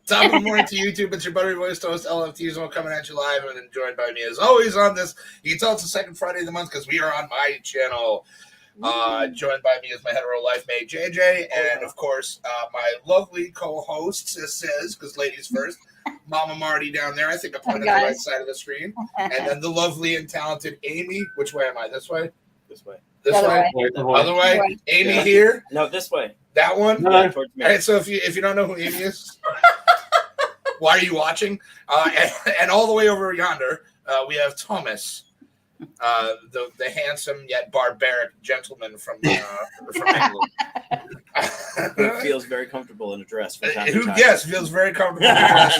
Top of the morning to YouTube. It's your buttery voice host, LFT's coming at you live and joined by me as always on this. You can tell it's the second Friday of the month because we are on my channel. Joined by me is my hetero life mate, JJ, and of course, my lovely co-host, says, because ladies first, Mama Marty down there. I think I pointed at the right side of the screen. And then the lovely and talented Amy. Which way am I? This way? This way. This way? Other way? Amy here? No, this way. That one? No. Yeah, towards me. All right, so if you don't know who Amy is, why are you watching? And all the way over yonder, we have Thomas, the handsome yet barbaric gentleman from England. Who feels very comfortable in a dress from time to time. Yes, feels very comfortable in a dress.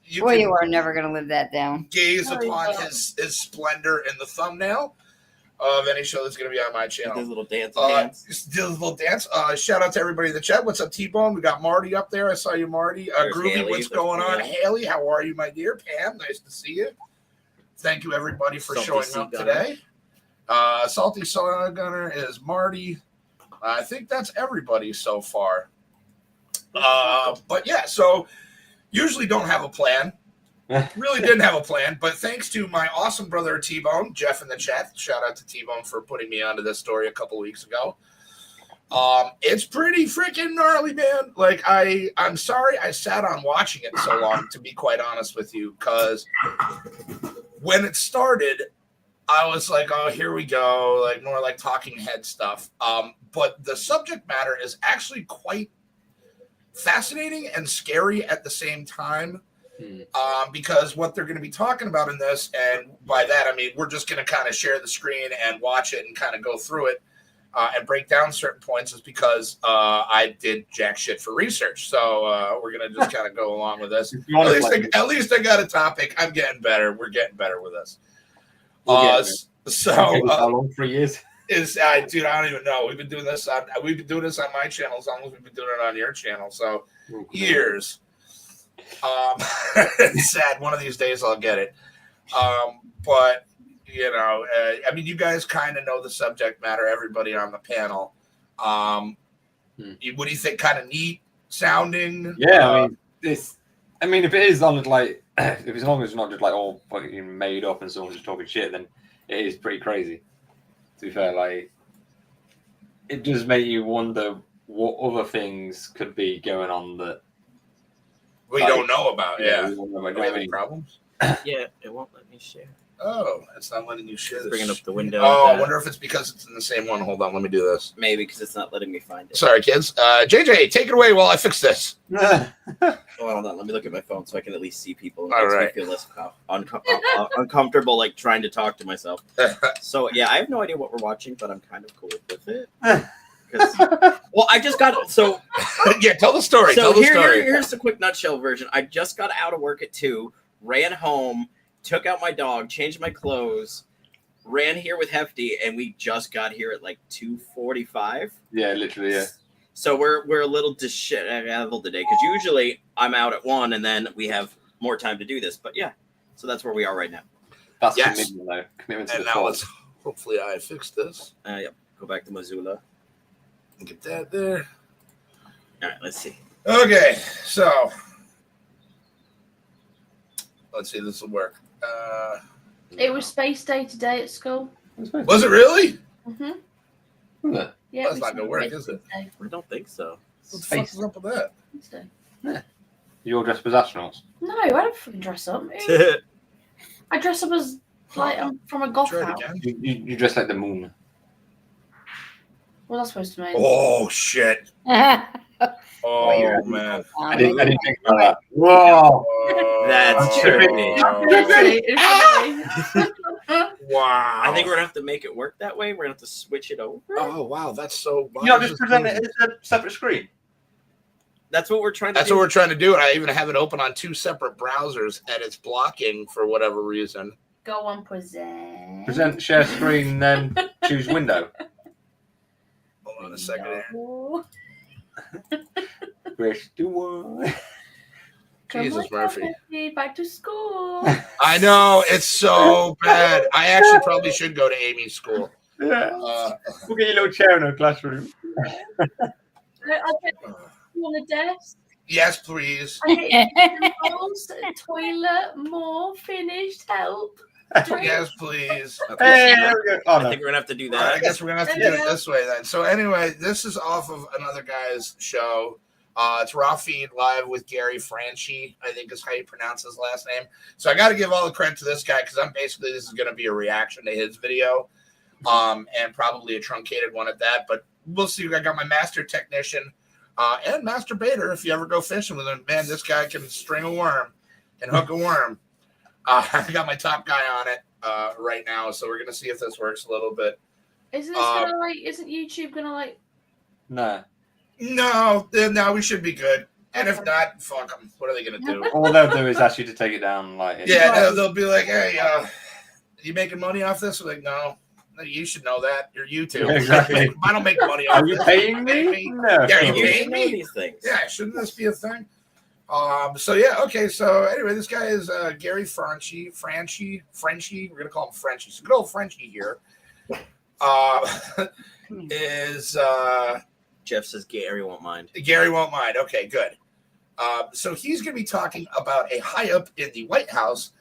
You are never going to live that down. Gaze upon his splendor in the thumbnail of any show that's going to be on my channel. His little dance. Do a little dance. Shout out to everybody in the chat. What's up, T-Bone? We got Marty up there. I saw you, Marty. Groovy, Haley. what's going on? Haley, how are you, my dear? Pam, nice to see you. Thank you, everybody, for showing up today. Salty Sun Gunner is Marty. I think that's everybody so far. But yeah, so usually don't have a plan. Really didn't have a plan, but thanks to my awesome brother T-Bone, Jeff in the chat. Shout out to T-Bone for putting me onto this story a couple weeks ago. It's pretty freaking gnarly, man. Like I'm sorry I sat on watching it so long, to be quite honest with you, because when it started, I was like, oh, here we go, like more like talking head stuff. But the subject matter is actually quite fascinating and scary at the same time. Because what they're going to be talking about in this, and by that I mean we're just going to kind of share the screen and watch it and kind of go through it and break down certain points, is because I did jack shit for research. So we're going to just kind of go along with this. At least I got a topic. I'm getting better. We're getting better with this. How long? 3 years? Dude, I don't even know. We've been doing this on my channel as long as we've been doing it on your channel. So years. It's sad. One of these days I'll get it. But you know, I mean, you guys kind of know the subject matter. Everybody on the panel. What do you think? Kind of neat sounding. Yeah, I mean, if it is on like, if as long as it's not just like all fucking made up and someone's just talking shit, then it is pretty crazy. To be fair, like, it does make you wonder what other things could be going on that we don't know about. Yeah. We don't know about. Do we have any problems? Yeah, it won't let me share. Oh, it's not letting you share this. Bringing up the window. Oh, I wonder if it's because it's in the same one. Hold on, let me do this. Maybe because it's not letting me find it. Sorry, kids. JJ, take it away while I fix this. Oh, hold on. Let me look at my phone so I can at least see people. All right. I feel less uncomfortable, like trying to talk to myself. So yeah, I have no idea what we're watching, but I'm kind of cool with it. Well, I just got yeah. Tell the story. So tell the story. Here's the quick nutshell version. I just got out of work at 2, ran home, took out my dog, changed my clothes, ran here with Hefty, and we just got here at like 2:45. Yeah, literally, yeah. So we're a little disheveled today because usually I'm out at 1 and then we have more time to do this. But yeah, so that's where we are right now. That's commitment, though. Commitment to and the now cause. Hopefully I fix this. Yep. Go back to Missoula. Get that there. All right, let's see. Okay, so let's see if this will work. It was Space Day today at school. Was it really? Mm-hmm. Yeah, that's not gonna work, is it? I don't think so. What the fuck is up with that? Yeah. You all dressed as astronauts? No, I don't fucking dress up. I dress up as like I'm from a golf house. You dress like the moon. What was I supposed to mean? Oh shit! Oh man! I didn't think about that. Whoa! That's trippy. Wow! I think we're gonna have to make it work that way. We're gonna have to switch it over. Oh wow, that's so. You know, just present it as a separate screen. That's what we're trying to do. That's what we're trying to do. And I even have it open on 2 separate browsers, and it's blocking for whatever reason. Go on, present. Present, share screen, then choose window. Hold on a second here. Press the one. Jesus, Murphy. Back to school. I know, it's so bad. I actually probably should go to Amy's school. Yeah. We'll get your little chair in our classroom. I'll get you on the desk. Yes, please. House, toilet, more, finished, help. Drink. Yes, please. Hey, there we go. Oh, I no. think we're gonna have to do All right, I that. guess we're gonna have to do it this way then. So anyway, this is off of another guy's show. It's Raw Feed Live with Gary Franchi, I think is how you pronounce his last name. So I got to give all the credit to this guy because this is going to be a reaction to his video, and probably a truncated one at that. But we'll see. I got my master technician and master baiter. If you ever go fishing with him, man, this guy can string a worm and hook a worm. I got my top guy on it right now, so we're going to see if this works a little bit. Isn't YouTube gonna like? No. No, we should be good. And if not, fuck them. What are they going to do? All they'll do is ask you to take it down. They'll be like, hey, you making money off this? We're like, no, you should know that. You're YouTube. Yeah, exactly. I don't make money off Are you this. paying me? No. Yeah, are you You paying should know me? these things. Yeah, shouldn't this be a thing? So yeah, okay. So anyway, this guy is Gary Franchi. We're gonna call him Frenchy. So good old Frenchy here. Is Jeff says Gary won't mind. Gary won't mind. Okay, good. So he's going to be talking about a high-up in the White House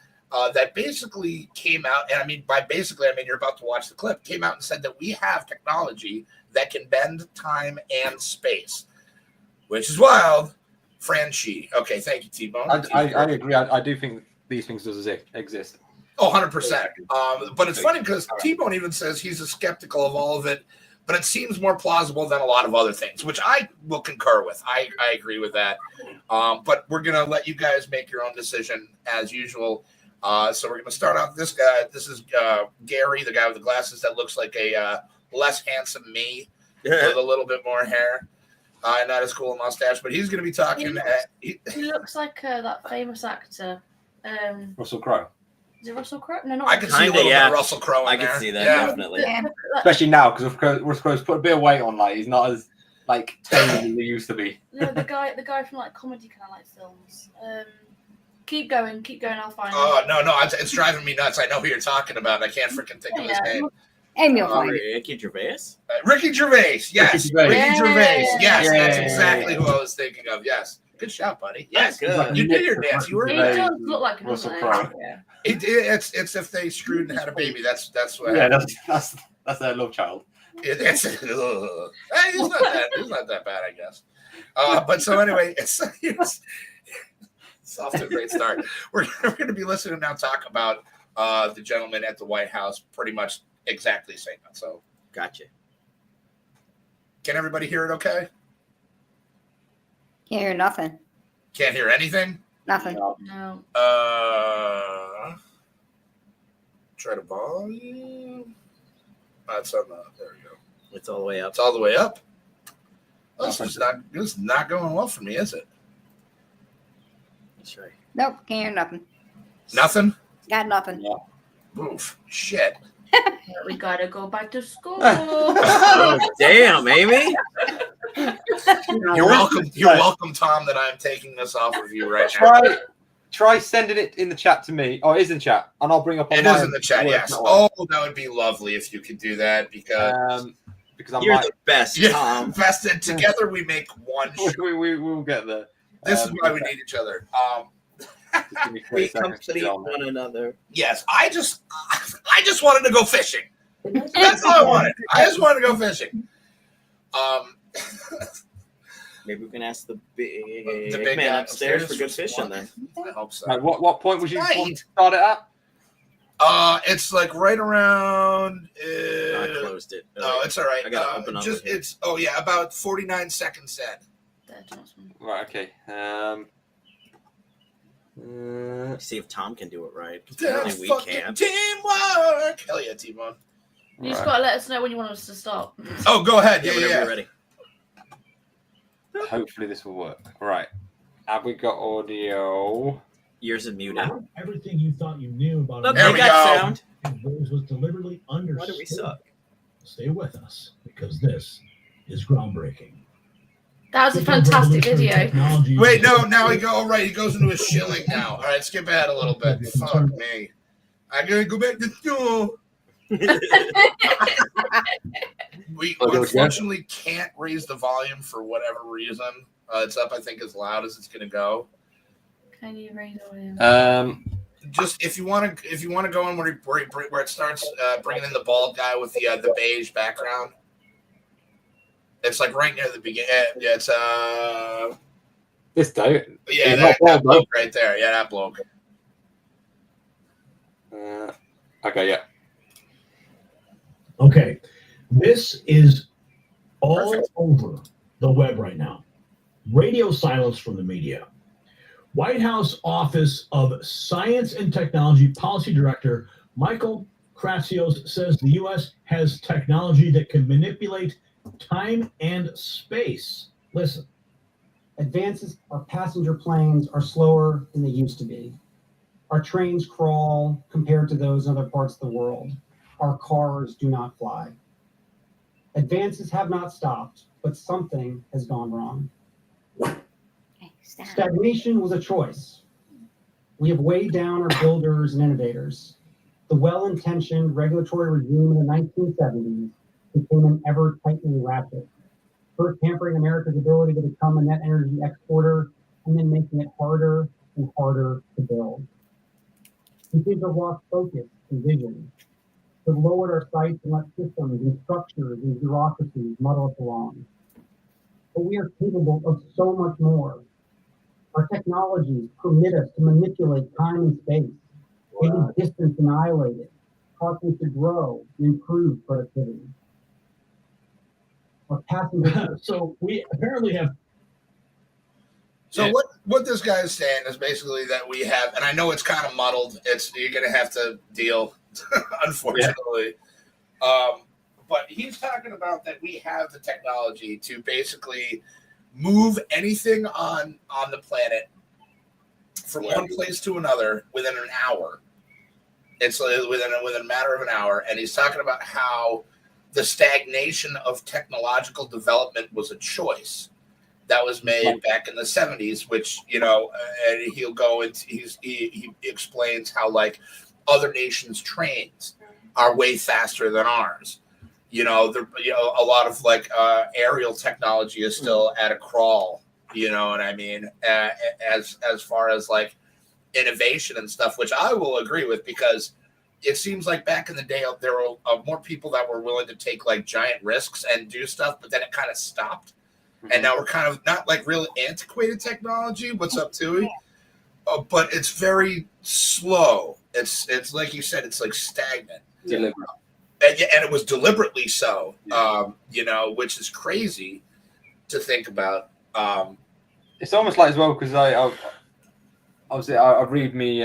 that basically came out, and I mean, by basically, I mean, you're about to watch the clip, came out and said that we have technology that can bend time and space, which is wild. Franchi. Okay, thank you, T-Bone. I agree. I do think these things does exist. Oh, 100%. But it's funny because T-Bone even says he's skeptical of all of it, but it seems more plausible than a lot of other things, which I will concur with. I agree with that. But we're going to let you guys make your own decision as usual. So we're going to start off this guy. This is Gary, the guy with the glasses that looks like a less handsome me with a little bit more hair. Not as cool a mustache, but he's going to be talking. He looks like that famous actor. Russell Crowe. Is it Russell Crowe? No, not I can see a little bit of Russell Crowe in I there. can see that, Yeah. definitely. Especially now, because Russell Crowe's put a bit of weight on. Like he's not as tame as he used to be. No, the guy from like comedy kind of like films. Keep going. I'll find. Oh no, it's driving me nuts. I know who you're talking about. I can't freaking think of his name. And you'll find it. Ricky Gervais? Ricky Gervais. Yes, Ricky Gervais. Yes, that's Yay. exactly who I was thinking of. Yes, good shot, buddy. Yes, Good. You did your dance. You were He right. does look like him, Russell doesn't Crowe. he? Yeah. It's if they screwed and had a baby. That's what. Yeah, that's their love child. It's he's not that bad, I guess. But so anyway, it's off to a great start. We're going to be listening now talk about the gentleman at the White House, pretty much exactly saying that. So Gotcha. can everybody hear it? Okay. Can't hear nothing. Can't hear anything. Nothing. No. Try to volume. That's on the. There we go. It's all the way up. It's all the way up. This is not going well for me, is it? That's right. Nope. Can't hear nothing. Nothing. Got nothing. Oof. Shit. We gotta go back to school. Oh, damn, Amy. You're welcome. You're welcome, Tom, that I'm taking this off of you right now. Try sending it in the chat to me. Oh, it is in the chat, and I'll bring up. It is in the chat. Yes. Oh, that would be lovely if you could do that because You're the best, yeah, Tom. invested together we make one. we will get there. This is why we need each other. We complete one another. Yes, I just wanted to go fishing. That's all I wanted. I just wanted to go fishing. Maybe we can ask the big big man guy upstairs for upstairs good for fishing one. then. I hope so. Right, what point was you Right. want to start it at? It's like right around. I closed it. No, it's all right. I gotta open up Just with it. it's about 49 seconds in. Right. Okay. See if Tom can do it right. Damn Apparently we fucking can't. teamwork. Hell yeah, T-Bone. You just gotta let us know when you want us to stop. Oh, go ahead. Yeah, Yeah, whenever yeah. you're ready. Hopefully this will work. Right. Have we got audio? Yours is muted. Not everything you thought you knew about Look, There we we got go. sound. Rose was deliberately Why understood. do we suck? Stay with us because this is groundbreaking. That was a fantastic video. Wait, no, now he goes into a shilling now. All right, skip ahead a little bit. Fuck me. I gotta go back to school. We unfortunately can't raise the volume for whatever reason. It's up, I think, as loud as it's going to go. Can you raise it? Just if you want to go in where it starts bringing in the bald guy with the beige background. It's like right near the beginning. Yeah, it's this dude. Yeah, that bloke right there. Yeah, that bloke. Okay, yeah. Okay, this is all over the web right now. Radio silence from the media. White House Office of Science and Technology Policy Director Michael Kratsios says the U.S. has technology that can manipulate time and space. Listen. Advances, our passenger planes are slower than they used to be. Our trains crawl compared to those in other parts of the world. Our cars do not fly. Advances have not stopped, but something has gone wrong. Stagnation was a choice. We have weighed down our builders and innovators. The well-intentioned regulatory regime in the 1970s became an ever-tightening ratchet, first hampering America's ability to become a net energy exporter and then making it harder and harder to build. We seem to have lost focus and vision. We've lowered our sights and let systems and structures and bureaucracies muddle us along. But we are capable of so much more. Our technologies permit us to manipulate time and space, making distance annihilated, causing us to grow and improve productivity. Our passengers. So we apparently have. So what this guy is saying is basically that we have, and I know it's kind of muddled. You're going to have to deal, unfortunately. Yeah. But he's talking about that we have the technology to basically move anything on the planet from one place to another within an hour. It's within a matter of an hour, and he's talking about how the stagnation of technological development was a choice that was made back in the 70s, which, and he'll go into, he explains how like other nations' trains are way faster than ours. A lot of like aerial technology is still at a crawl, you know what I mean? As far as like innovation and stuff, which I will agree with, because it seems like back in the day there were more people that were willing to take like giant risks and do stuff, but then it kind of stopped. And now we're kind of not like really antiquated technology. What's up, Tui? But it's very slow. It's like you said, it's like stagnant. Deliberate. And it was deliberately so, which is crazy to think about. It's almost like as well, because I read me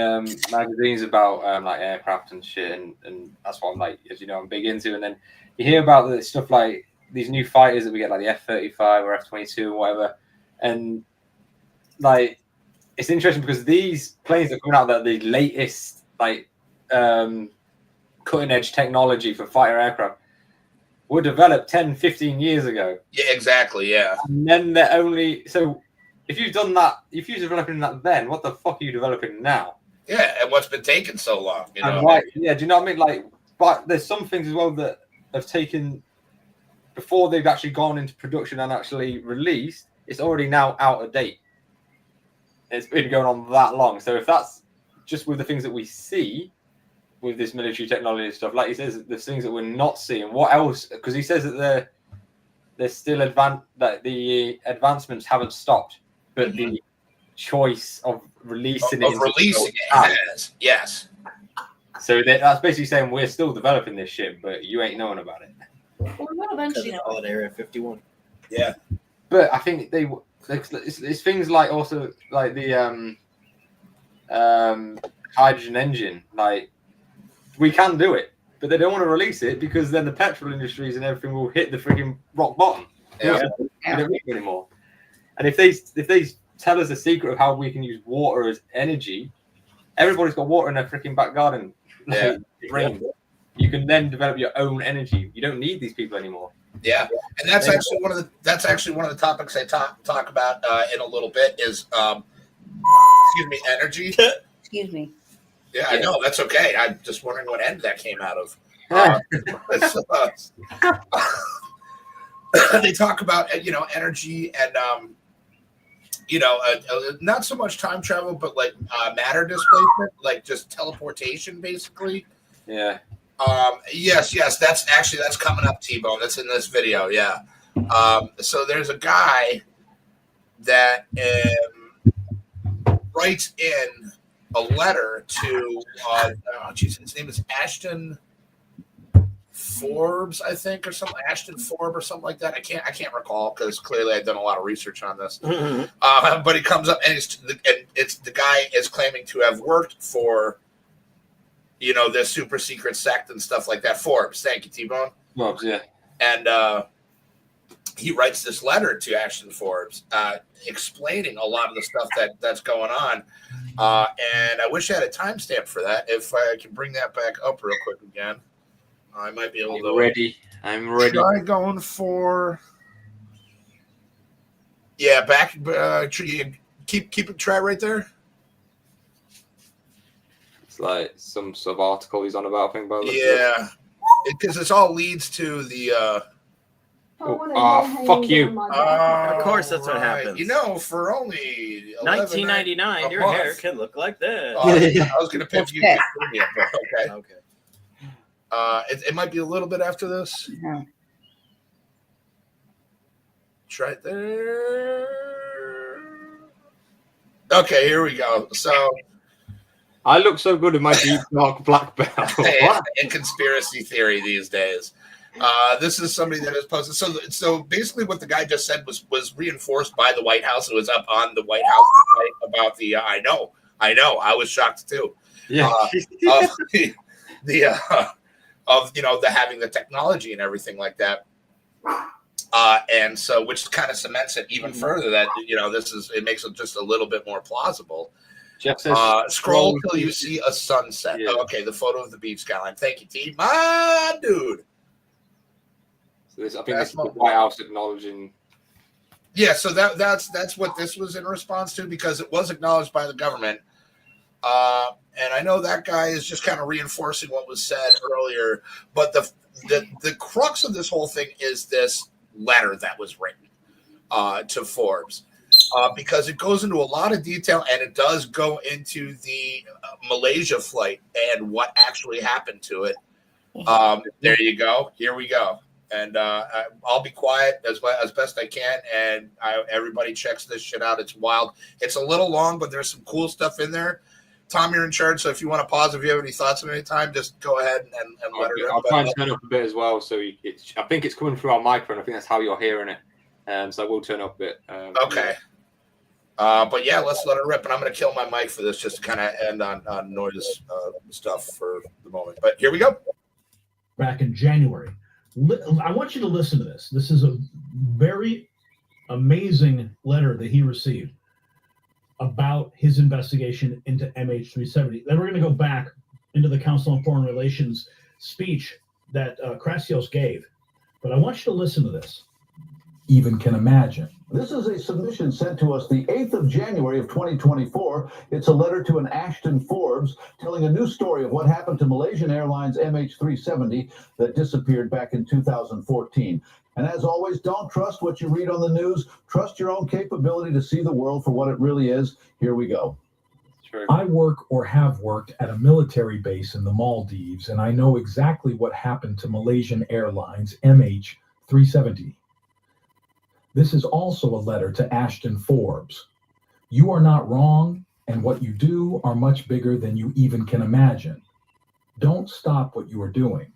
magazines about like aircraft and shit, and that's what I'm like, as you know, I'm big into. And then you hear about the stuff like these new fighters that we get, like the F-35 or F-22 or whatever, and like it's interesting because these planes are coming out that the latest like cutting edge technology for fighter aircraft were developed 10-15 years ago. Yeah, exactly. Yeah. And then they're only so. If you've done that, if you're developing that then, what the fuck are you developing now? Yeah, and what's been taking so long? You know? Right, yeah, do you know what I mean? Like, but there's some things as well that have taken, before they've actually gone into production and actually released, it's already now out of date. It's been going on that long. So if that's just with the things that we see with this military technology and stuff, like he says, there's things that we're not seeing. What else? Because he says that they're still that the advancements haven't stopped. But the choice of releasing it has, yes. So that's basically saying we're still developing this shit, but you ain't knowing about it. Well, not eventually. Call it Area 51. Yeah, but I think it's things like also like the hydrogen engine. Like we can do it, but they don't want to release it because then the petrol industries and everything will hit the freaking rock bottom. Yeah. We don't need it anymore. And if they tell us the secret of how we can use water as energy, everybody's got water in their freaking back garden. Yeah. You can then develop your own energy. You don't need these people anymore. Yeah, and that's actually one of the topics I talk about in a little bit is energy. Excuse me. Yeah, I know, that's okay. I'm just wondering what end that came out of. They talk about energy and not so much time travel, but like matter displacement, like just teleportation, basically. Yeah. Yes, that's coming up, T-Bone. That's in this video. Yeah. So there's a guy that writes in a letter to his name is Ashton Forbes, I think, or something. Ashton Forbes or something like that. I can't recall because clearly I've done a lot of research on this. But he comes up and it's the guy is claiming to have worked for this super secret sect and stuff like that. Forbes, thank you, T-Bone. Forbes, yeah. And he writes this letter to Ashton Forbes explaining a lot of the stuff that's going on. And I wish I had a timestamp for that. If I can bring that back up real quick again, I might be able to. I'm ready. Try going for. Yeah, back. Keep it. Try right there. It's like some sort of article he's on about. I think about. Yeah, because it all leads to the. Fuck you! Of course, that's what happens. For only $19.99, your hair can look like this. I was going to pitch you. Okay. Okay. It might be a little bit after this. Yeah. It's right there. Okay, here we go. So I look so good in my deep dark black belt. What? In conspiracy theory these days. This is somebody that has posted. So basically, what the guy just said was reinforced by the White House. It was up on the White House site about the. I know. I was shocked too. Yeah. Of the having the technology and everything like that. And so, which kind of cements it even further that it makes it just a little bit more plausible. Jeff says, scroll till you see a sunset. Yeah. Oh, okay, the photo of the beach skyline. Thank you, T. My dude. So I think this is the White House acknowledging. Yeah, so that's what this was in response to, because it was acknowledged by the government. And I know that guy is just kind of reinforcing what was said earlier, but the crux of this whole thing is this letter that was written to Forbes, because it goes into a lot of detail, and it does go into the Malaysia flight and what actually happened to it. There you go. Here we go. And I'll be quiet as best I can, and everybody checks this shit out. It's wild. It's a little long, but there's some cool stuff in there. Tom, you're in charge, so if you want to pause, if you have any thoughts at any time, just go ahead and let her know. I'll try and turn up a bit as well. So I think it's coming through our microphone. I think that's how you're hearing it. So I will turn up a bit. Okay. But yeah, let's let her rip. And I'm going to kill my mic for this just to kind of end on noise stuff for the moment. But here we go. Back in January. I want you to listen to this. This is a very amazing letter that he received about his investigation into MH370. Then we're going to go back into the Council on Foreign Relations speech that Krassios gave. But I want you to listen to this. Even can imagine. This is a submission sent to us the 8th of January of 2024. It's a letter to an Ashton Forbes telling a new story of what happened to Malaysian Airlines MH370 that disappeared back in 2014. And as always, don't trust what you read on the news. Trust your own capability to see the world for what it really is. Here we go. Sure. I work or have worked at a military base in the Maldives, and I know exactly what happened to Malaysian Airlines MH370. This is also a letter to Ashton Forbes. You are not wrong, and what you do are much bigger than you even can imagine. Don't stop what you are doing.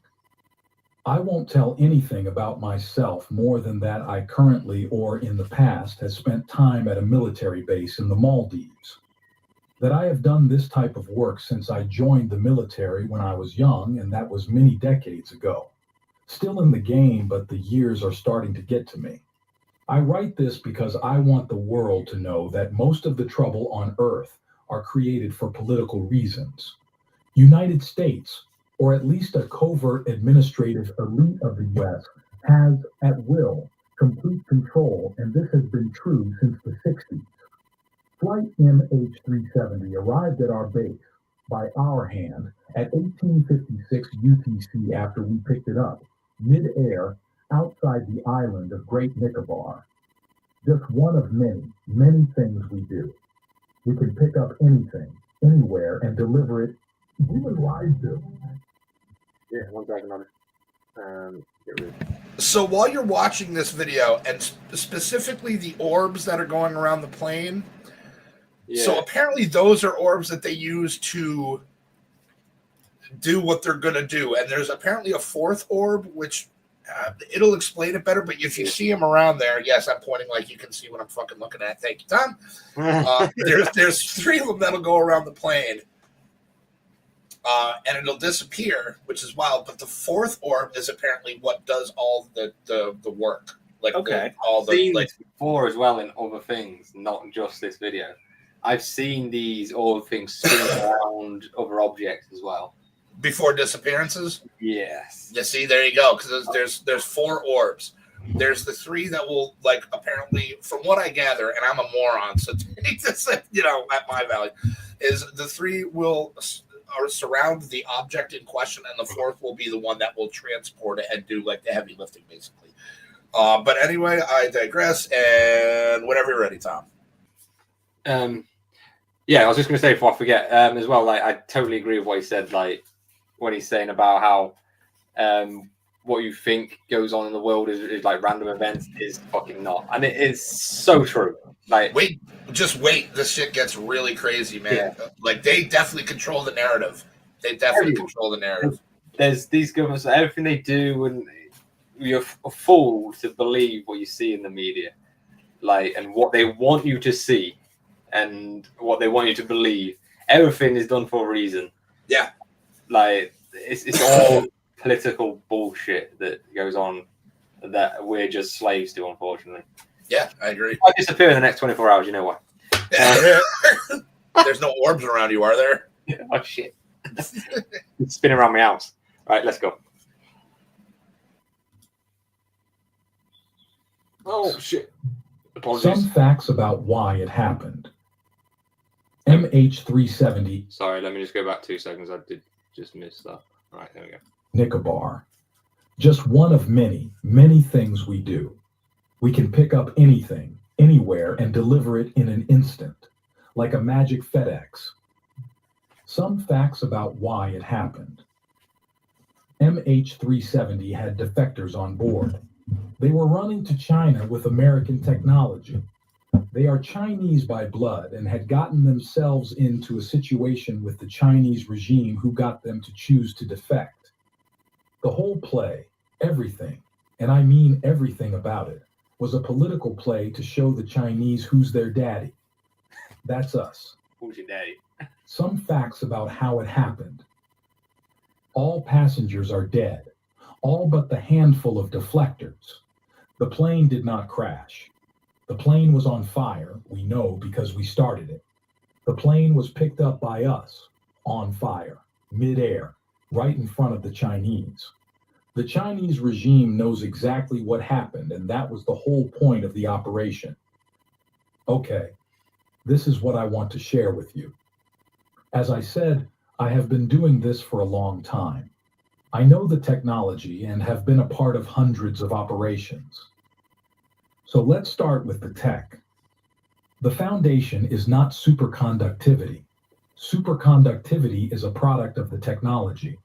I won't tell anything about myself more than that I currently or in the past have spent time at a military base in the Maldives. That I have done this type of work since I joined the military when I was young, and that was many decades ago. Still in the game, but the years are starting to get to me. I write this because I want the world to know that most of the trouble on Earth are created for political reasons. United States, or at least a covert administrative elite of the U.S., has, at will, complete control, and this has been true since the 60s. Flight MH370 arrived at our base by our hand at 1856 UTC after we picked it up, mid-air, outside the island of Great Nicobar. just one of many things we do. We can pick up anything, anywhere, and deliver it. Human lives do. Yeah, one second on it. Get rid. So while you're watching this video, and specifically the orbs that are going around the plane, so apparently those are orbs that they use to do what they're going to do. And there's apparently a fourth orb, which it'll explain it better. But if you see them around there, yes, I'm pointing like you can see what I'm fucking looking at. Thank you, Tom. There's 3 of them that'll go around the plane. And it'll disappear, which is wild. But the fourth orb is apparently what does all the work. Like all the like before as well in other things, not just this video. I've seen these orb things spin around other objects as well. Before disappearances? Yes. You see, there you go. Because there's 4 orbs. There's the 3 that will, like, apparently, from what I gather, and I'm a moron, so take this, at my value, is the 3 will surround the object in question, and the 4th will be the one that will transport it and do, like, the heavy lifting, basically. But anyway, I digress, and whenever you're ready, Tom. Yeah, I was just going to say before I forget as well, like, I totally agree with what he said, like, when he's saying about how what you think goes on in the world is like random events is fucking not. And it is so true. Like, just wait. This shit gets really crazy, man. Yeah. Like, they definitely control the narrative. Control the narrative. There's these governments, everything they do, and you're a fool to believe what you see in the media. Like, and what they want you to see and what they want you to believe. Everything is done for a reason. Yeah. Like, it's all political bullshit that goes on that we're just slaves to, unfortunately. Yeah, I agree. I disappear in the next 24 hours, you know why? There's no orbs around you, are there? Oh, shit. It's spinning around my house. All right, let's go. Oh, shit. Apologies. Some facts about why it happened. MH370. Sorry, let me just go back 2 seconds. I did just miss that. All right, there we go. Nicobar. Just one of many things we do. We can pick up anything, anywhere, and deliver it in an instant, like a magic FedEx. Some facts about why it happened. MH370 had defectors on board. They were running to China with American technology. They are Chinese by blood and had gotten themselves into a situation with the Chinese regime who got them to choose to defect. The whole play, everything, and I mean everything about it, was a political play to show the Chinese who's their daddy. That's us. Who's your daddy? Some facts about how it happened. All passengers are dead, all but the handful of deflectors. The plane did not crash. The plane was on fire, we know because we started it. The plane was picked up by us, on fire, midair, right in front of the Chinese. The Chinese regime knows exactly what happened, and that was the whole point of the operation. Okay, this is what I want to share with you. As I said, I have been doing this for a long time. I know the technology and have been a part of hundreds of operations. So let's start with the tech. The foundation is not superconductivity. Superconductivity is a product of the technology.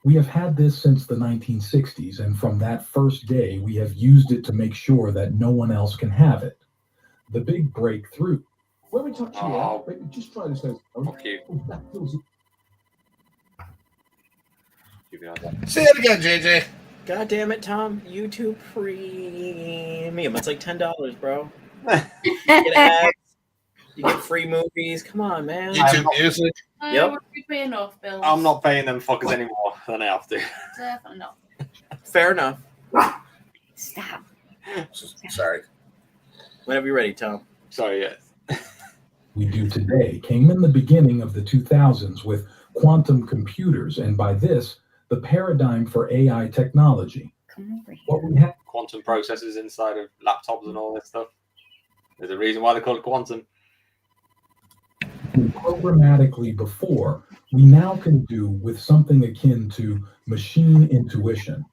We have had this since the 1960s, and from that first day, we have used it to make sure that no one else can have it. The big breakthrough. When we touch here, just try this out. Okay. Say it again, JJ. God damn it, Tom. YouTube Premium. It's like $10, bro. You get ads. You get free movies. Come on, man. YouTube Music. Yep. We're paying off bills. I'm not paying them fuckers anymore than I have to. Definitely not. Fair enough. Stop. Sorry. Whenever you're ready, Tom. Sorry, yes. We do today came in the beginning of the 2000s with quantum computers, and by this, the paradigm for AI technology. Come over here. What we have Quantum processors inside of laptops and all this stuff. There's a reason why they call it quantum. programmatically before, we now can do with something akin to machine intuition.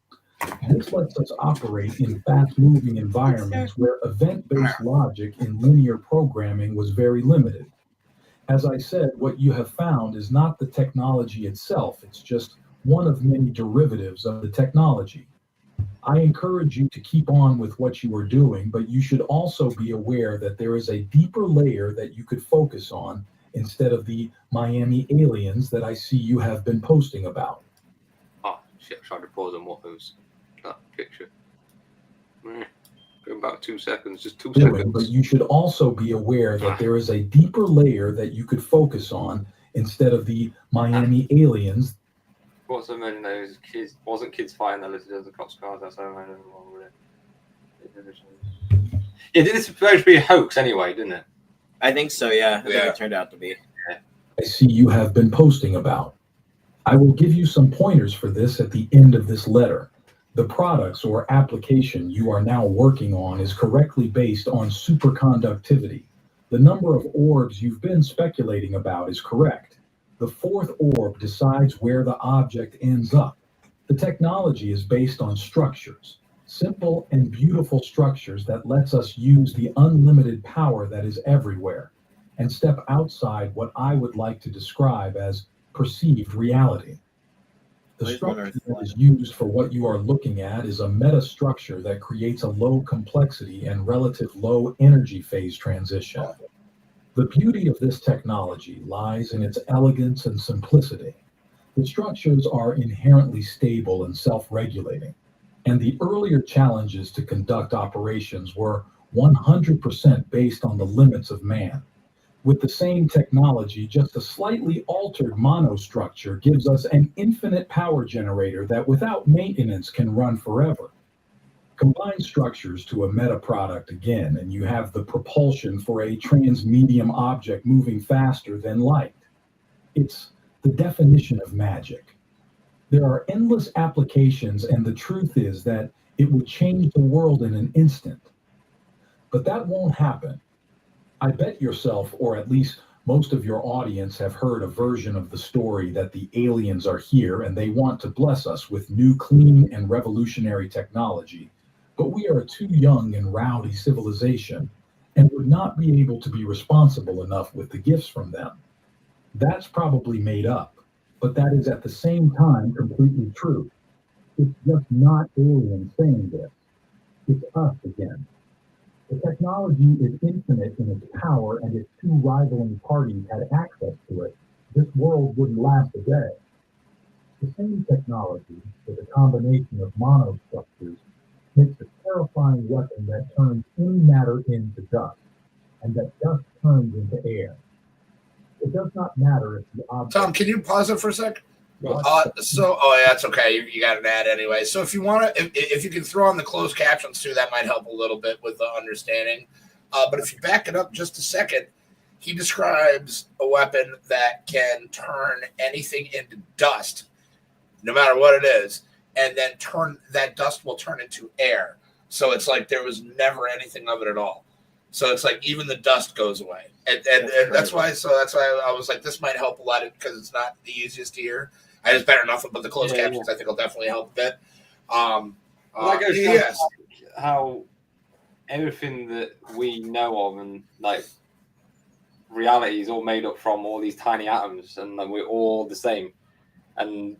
This lets us operate in fast-moving environments where event-based logic in linear programming was very limited. As I said, what you have found is not the technology itself, it's just one of many derivatives of the technology. I encourage you to keep on with what you are doing, but you should also be aware that there is a deeper layer that you could focus on instead of the Miami aliens that I see you have been posting about. Oh, shit, I tried to pause on what was that picture. Going back 2 seconds, just 2 seconds. But you should also be aware that there is a deeper layer that you could focus on instead of the Miami aliens. What's the many those kids? Wasn't kids fighting that listed as the cops cars? That's how I don't know. Yeah, this was supposed to be a hoax anyway, didn't it? I think so, yeah. I think it turned out to be. I see you have been posting about. I will give you some pointers for this at the end of this letter. The products or application you are now working on is correctly based on superconductivity. The number of orbs you've been speculating about is correct. The fourth orb decides where the object ends up. The technology is based on structures, simple and beautiful structures that lets us use the unlimited power that is everywhere and step outside what I would like to describe as perceived reality. The structure that is used for what you are looking at is a metastructure that creates a low complexity and relative low energy phase transition. The beauty of this technology lies in its elegance and simplicity. The structures are inherently stable and self-regulating, and the earlier challenges to conduct operations were 100% based on the limits of man. With the same technology, just a slightly altered monostructure gives us an infinite power generator that without maintenance can run forever. Combine structures to a meta product again, and you have the propulsion for a transmedium object moving faster than light. It's the definition of magic. There are endless applications, and the truth is that it would change the world in an instant. But that won't happen. I bet yourself, or at least most of your audience, have heard a version of the story that the aliens are here and they want to bless us with new, clean, and revolutionary technology. But we are a too young and rowdy civilization and would not be able to be responsible enough with the gifts from them. That's probably made up, but that is at the same time completely true. It's just not aliens saying this. It's us again. The technology is infinite in its power, and if two rivaling parties had access to it, this world wouldn't last a day. The same technology, with a combination of monostructures, makes a terrifying weapon that turns any matter into dust, and that dust turns into air. It does not matter if the object... Tom, can you pause it for a sec? Yeah, it's okay. You got an ad anyway. So if you want to, if you can throw on the closed captions too, that might help a little bit with the understanding. But if you back it up just a second, he describes a weapon that can turn anything into dust, no matter what it is, and then that dust will turn into air. So it's like there was never anything of it at all. So it's like even the dust goes away, and that's why. So that's why I was like, this might help a lot because it's not the easiest to hear. I just better enough, but the closed captions I think will definitely help a bit. Yes, how everything that we know of and like reality is all made up from all these tiny atoms, and like, we're all the same. And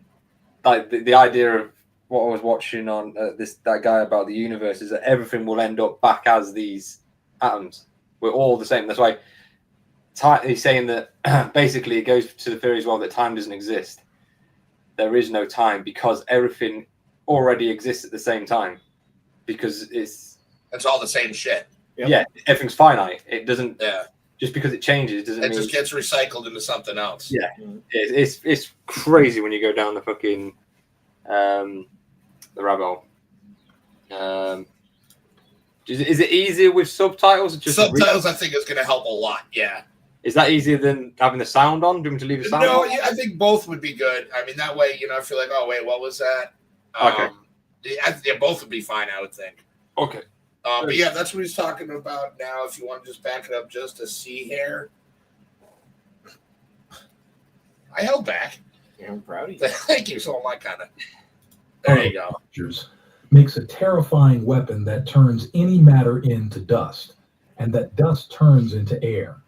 like the idea of what I was watching on that guy about the universe is that everything will end up back as these atoms. We're all the same. That's why he's saying that basically it goes to the theory as well that time doesn't exist. There is no time because everything already exists at the same time because it's all the same shit. Yep. Yeah, everything's finite. It doesn't. Yeah. Just because it changes doesn't mean... It just gets recycled into something else. Yeah. It's crazy when you go down the fucking the rabbit hole. Is it easier with subtitles? Or just subtitles, I think, is going to help a lot. Yeah. Is that easier than having the sound on? Do you want me to leave the sound on? No, yeah, I think both would be good. I mean, that way, I feel like, oh, wait, what was that? Okay. Both would be fine, I would think. Okay. But yeah, that's what he's talking about now. If you want to just back it up just to see here. I held back. Yeah, I'm proud of you. Thank you. So am I kind of. There you go. makes a terrifying weapon that turns any matter into dust, and that dust turns into air.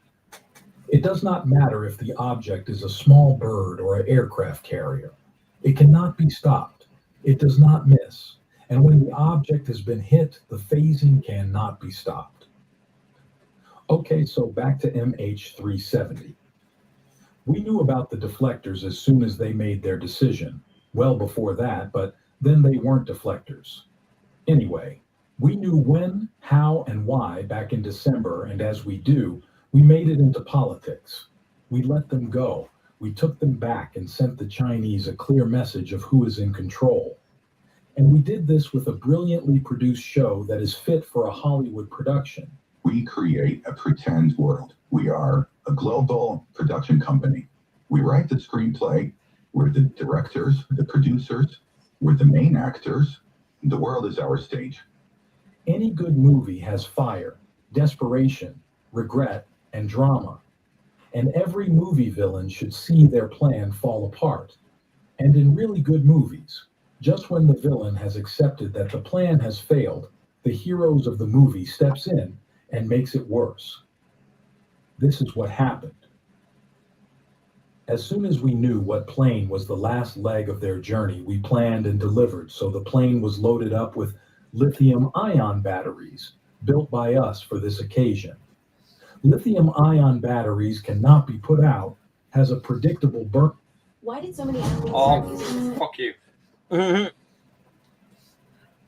It does not matter if the object is a small bird or an aircraft carrier. It cannot be stopped. It does not miss. And when the object has been hit, the phasing cannot be stopped. Okay, so back to MH370. We knew about the deflectors as soon as they made their decision. Well before that, but then they weren't deflectors. Anyway, we knew when, how, and why back in December, and as we do, we made it into politics. We let them go. We took them back and sent the Chinese a clear message of who is in control. And we did this with a brilliantly produced show that is fit for a Hollywood production. We create a pretend world. We are a global production company. We write the screenplay. We're the directors, the producers. We're the main actors. The world is our stage. Any good movie has fire, desperation, regret, and drama. And every movie villain should see their plan fall apart. And in really good movies, just when the villain has accepted that the plan has failed, the heroes of the movie steps in and makes it worse. This is what happened. As soon as we knew what plane was the last leg of their journey, we planned and delivered, so the plane was loaded up with lithium-ion batteries built by us for this occasion. Lithium-ion batteries cannot be put out, has a predictable burn. Why did so many animals start using this? Fuck you.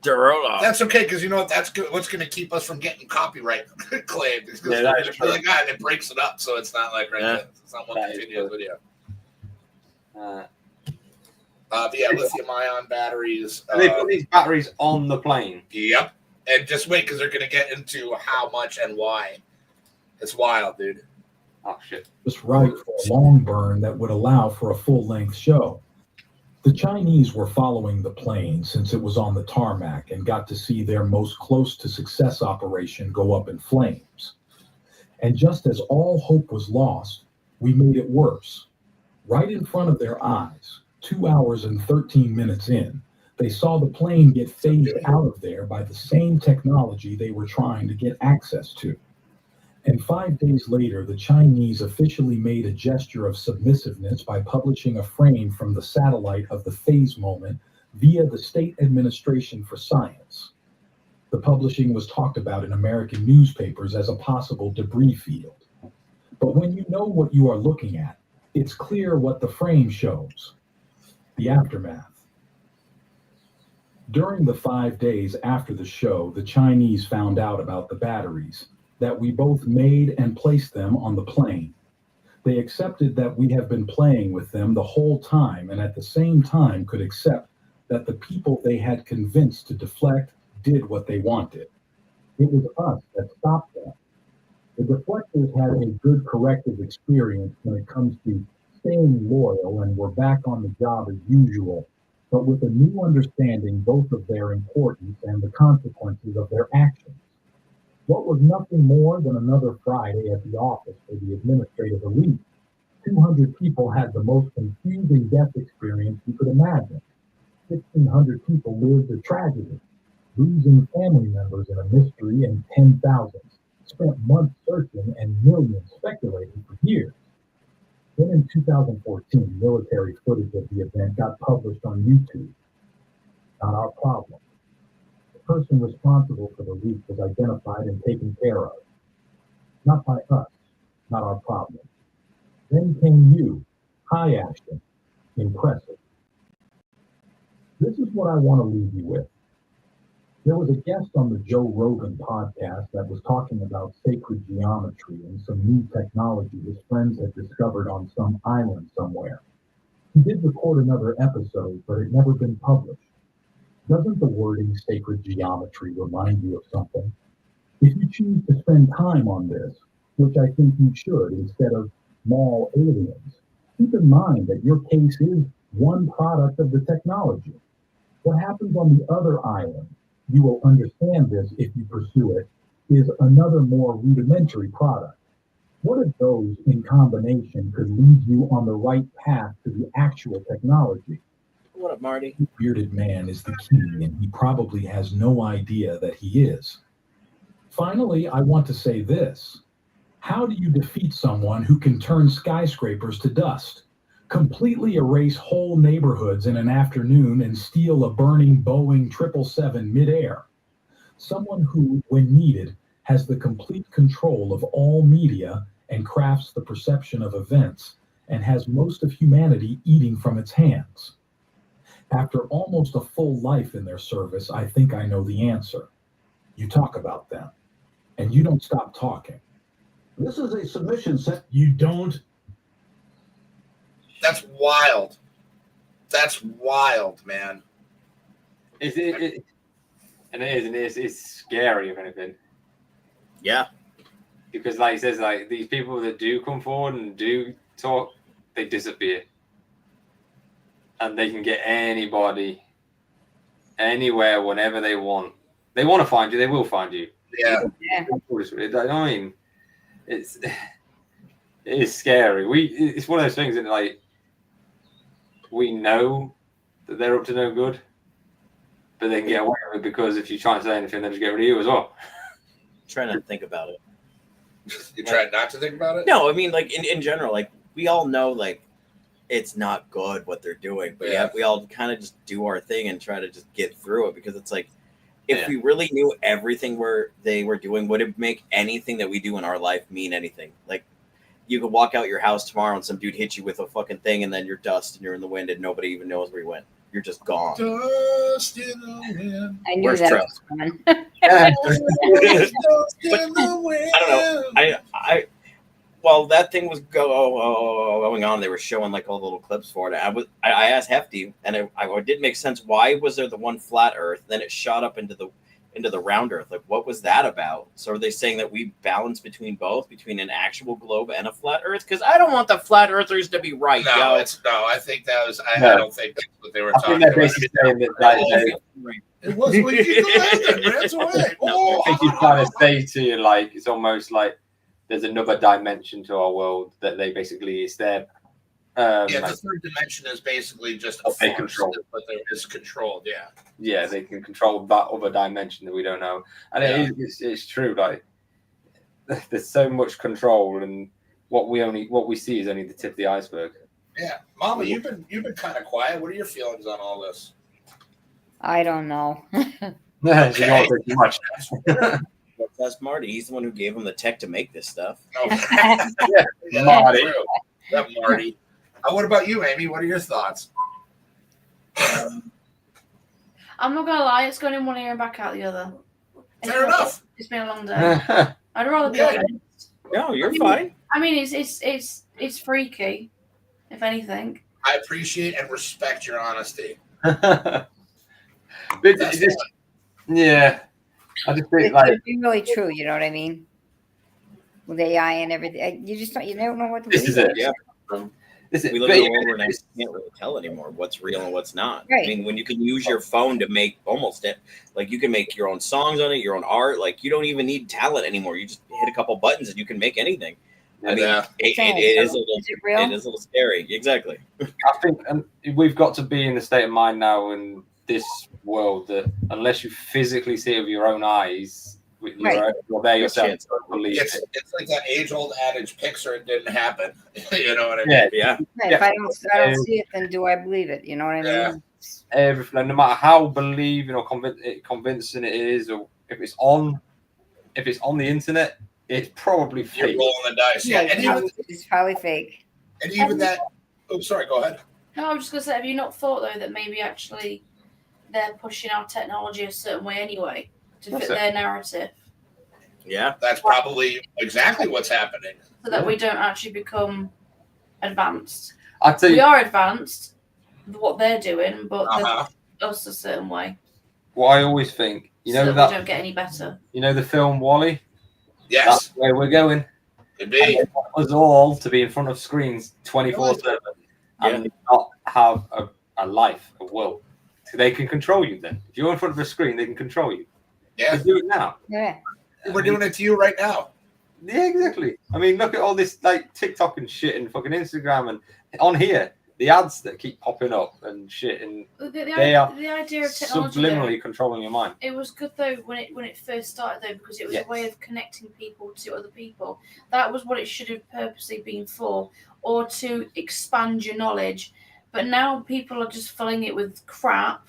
Dorola. That's okay, because you know what? That's good. What's going to keep us from getting copyment claimed? Because Yeah, we're that's going to true. be like, God, it breaks it up, so it's not like Yeah. it's not one That is continuous true. video. Uh, But yeah, lithium-ion batteries. they put these batteries on the plane. Yep. And just wait, because they're going to get into how much and why. It's wild, dude. Oh, shit. Just right for a long burn that would allow for a full-length show. The Chinese were following the plane since it was on the tarmac and got to see their most close to success operation go up in flames. And just as all hope was lost, we made it worse. Right in front of their eyes, 2 hours and 13 minutes in, they saw the plane get phased out of there by the same technology they were trying to get access to. And 5 days later, the Chinese officially made a gesture of submissiveness by publishing a frame from the satellite of the phase moment via the State Administration for Science. The publishing was talked about in American newspapers as a possible debris field. But when you know what you are looking at, it's clear what the frame shows: the aftermath. During the 5 days after the show, the Chinese found out about the batteries, that we both made and placed them on the plane. They accepted that we have been playing with them the whole time, and at the same time could accept that the people they had convinced to deflect did what they wanted. It was us that stopped them. The deflectors had a good corrective experience when it comes to staying loyal and were back on the job as usual, but with a new understanding both of their importance and the consequences of their actions. What was nothing more than another Friday at the office for the administrative elite. 200 people had the most confusing death experience you could imagine. 1,500 people lived a tragedy, losing family members in a mystery, and 10,000 spent months searching and millions speculating for years. Then in 2014, military footage of the event got published on YouTube. Not our problem. The person responsible for the leak was identified and taken care of. Not by us, not our problem. Then came you. Hi, Ashton. Impressive. This is what I want to leave you with. There was a guest on the Joe Rogan podcast that was talking about sacred geometry and some new technology his friends had discovered on some island somewhere. He did record another episode, but it had never been published. Doesn't the wording sacred geometry remind you of something? If you choose to spend time on this, which I think you should instead of mall aliens, keep in mind that your case is one product of the technology. What happens on the other island, you will understand this if you pursue it, is another more rudimentary product. What if those in combination could lead you on the right path to the actual technology? What up, Marty? Bearded man is the key, and he probably has no idea that he is. Finally, I want to say this. How do you defeat someone who can turn skyscrapers to dust, completely erase whole neighborhoods in an afternoon, and steal a burning Boeing 777 midair? Someone who, when needed, has the complete control of all media and crafts the perception of events, and has most of humanity eating from its hands. After almost a full life in their service, I think I know the answer. You talk about them, and you don't stop talking. This is a submission set. You don't. That's wild. That's wild, man. And it is. It's scary, if anything. Yeah. Because, like he says, like these people that do come forward and do talk, they disappear, and they can get anybody, anywhere, whenever they want. They want to find you. They will find you. Yeah. I mean, it is scary. It's one of those things that, like, we know that they're up to no good, but they can get away with it because if you try and say anything, they'll just get rid of you as well. Trying to think about it. You tried not to think about it? No, I mean, like, in general, like, we all know, like, it's not good what they're doing, but yeah, we all kind of just do our thing and try to just get through it, because it's like, if we really knew everything they were doing, would it make anything that we do in our life mean anything? Like, you could walk out your house tomorrow and some dude hits you with a fucking thing, and then you're dust and you're in the wind and nobody even knows where you went. You're just gone. Dust in the wind. I knew Where's that Trev? was coming. Dust in the wind. I don't know. I while that thing was going on, they were showing like all the little clips for it. I asked Hefty, and it did make sense. Why was there the one flat Earth? Then it shot up into the round Earth. Like, what was that about? So are they saying that we balance between both, between an actual globe and a flat Earth? Because I don't want the flat Earthers to be right. No, I think that was. I don't think that's what they were talking about. It was. Well, you keep the land, ran away. I think he's trying to say to you, like, it's almost like there's another dimension to our world that they basically, it's their. The third dimension is basically just a force, control, but it's controlled. Yeah. Yeah, they can control that other dimension that we don't know, and it's true. Like, there's so much control, and what we see is only the tip of the iceberg. Yeah, Mama, you've been kind of quiet. What are your feelings on all this? I don't know. She won't say too much. That's Marty. He's the one who gave him the tech to make this stuff. Marty. Yeah, Marty. What about you, Amy? What are your thoughts? I'm not gonna lie, it's going in one ear and back out the other. Fair enough. It's been a long day. I'd rather be honest. No, you're fine. I mean, it's freaky, if anything. I appreciate and respect your honesty. Yeah, I just think It like could be really true. You know what I mean? With AI and everything, you don't know what to this believe. is it. Yeah. We live in a world where now you can't really tell anymore what's real and what's not. Right. I mean, when you can use your phone to make almost it, like you can make your own songs on it, your own art. Like, you don't even need talent anymore. You just hit a couple buttons and you can make anything. I mean, it is a little scary. Exactly. I think we've got to be in the state of mind now in this world that unless you physically see it with your own eyes, you're there yourself. It's like that age-old adage, Pixar, it didn't happen. You know what I mean? Yeah. Right, if I don't see it, then do I believe it? You know what I mean? Everything, no matter how believing or convincing it is, or if it's on the internet, it's probably fake. You're rolling the dice. Yeah, and it's probably fake. And even that. Oh, sorry. Go ahead. No, I was just gonna say, have you not thought though that maybe actually they're pushing our technology a certain way anyway to fit their narrative? Yeah, that's probably exactly what's happening. So that we don't actually become advanced. I tell you, we are advanced, what they're doing, but they're us a certain way. What I always think, that we don't get any better. You know the film WALL-E? Yes. That's where we're going. Could be. And they want us all to be in front of screens 24/7 and not have a life, a will. So they can control you then. If you're in front of a screen, they can control you. Yeah. They do it now. Yeah. We're doing it to you right now. Yeah, exactly. I mean, look at all this like TikTok and shit and fucking Instagram, and on here, the ads that keep popping up and shit, and they are the idea of technology subliminally controlling your mind. It was good though when it first started though, because it was a way of connecting people to other people. That was what it should have purposely been for, or to expand your knowledge. But now people are just filling it with crap.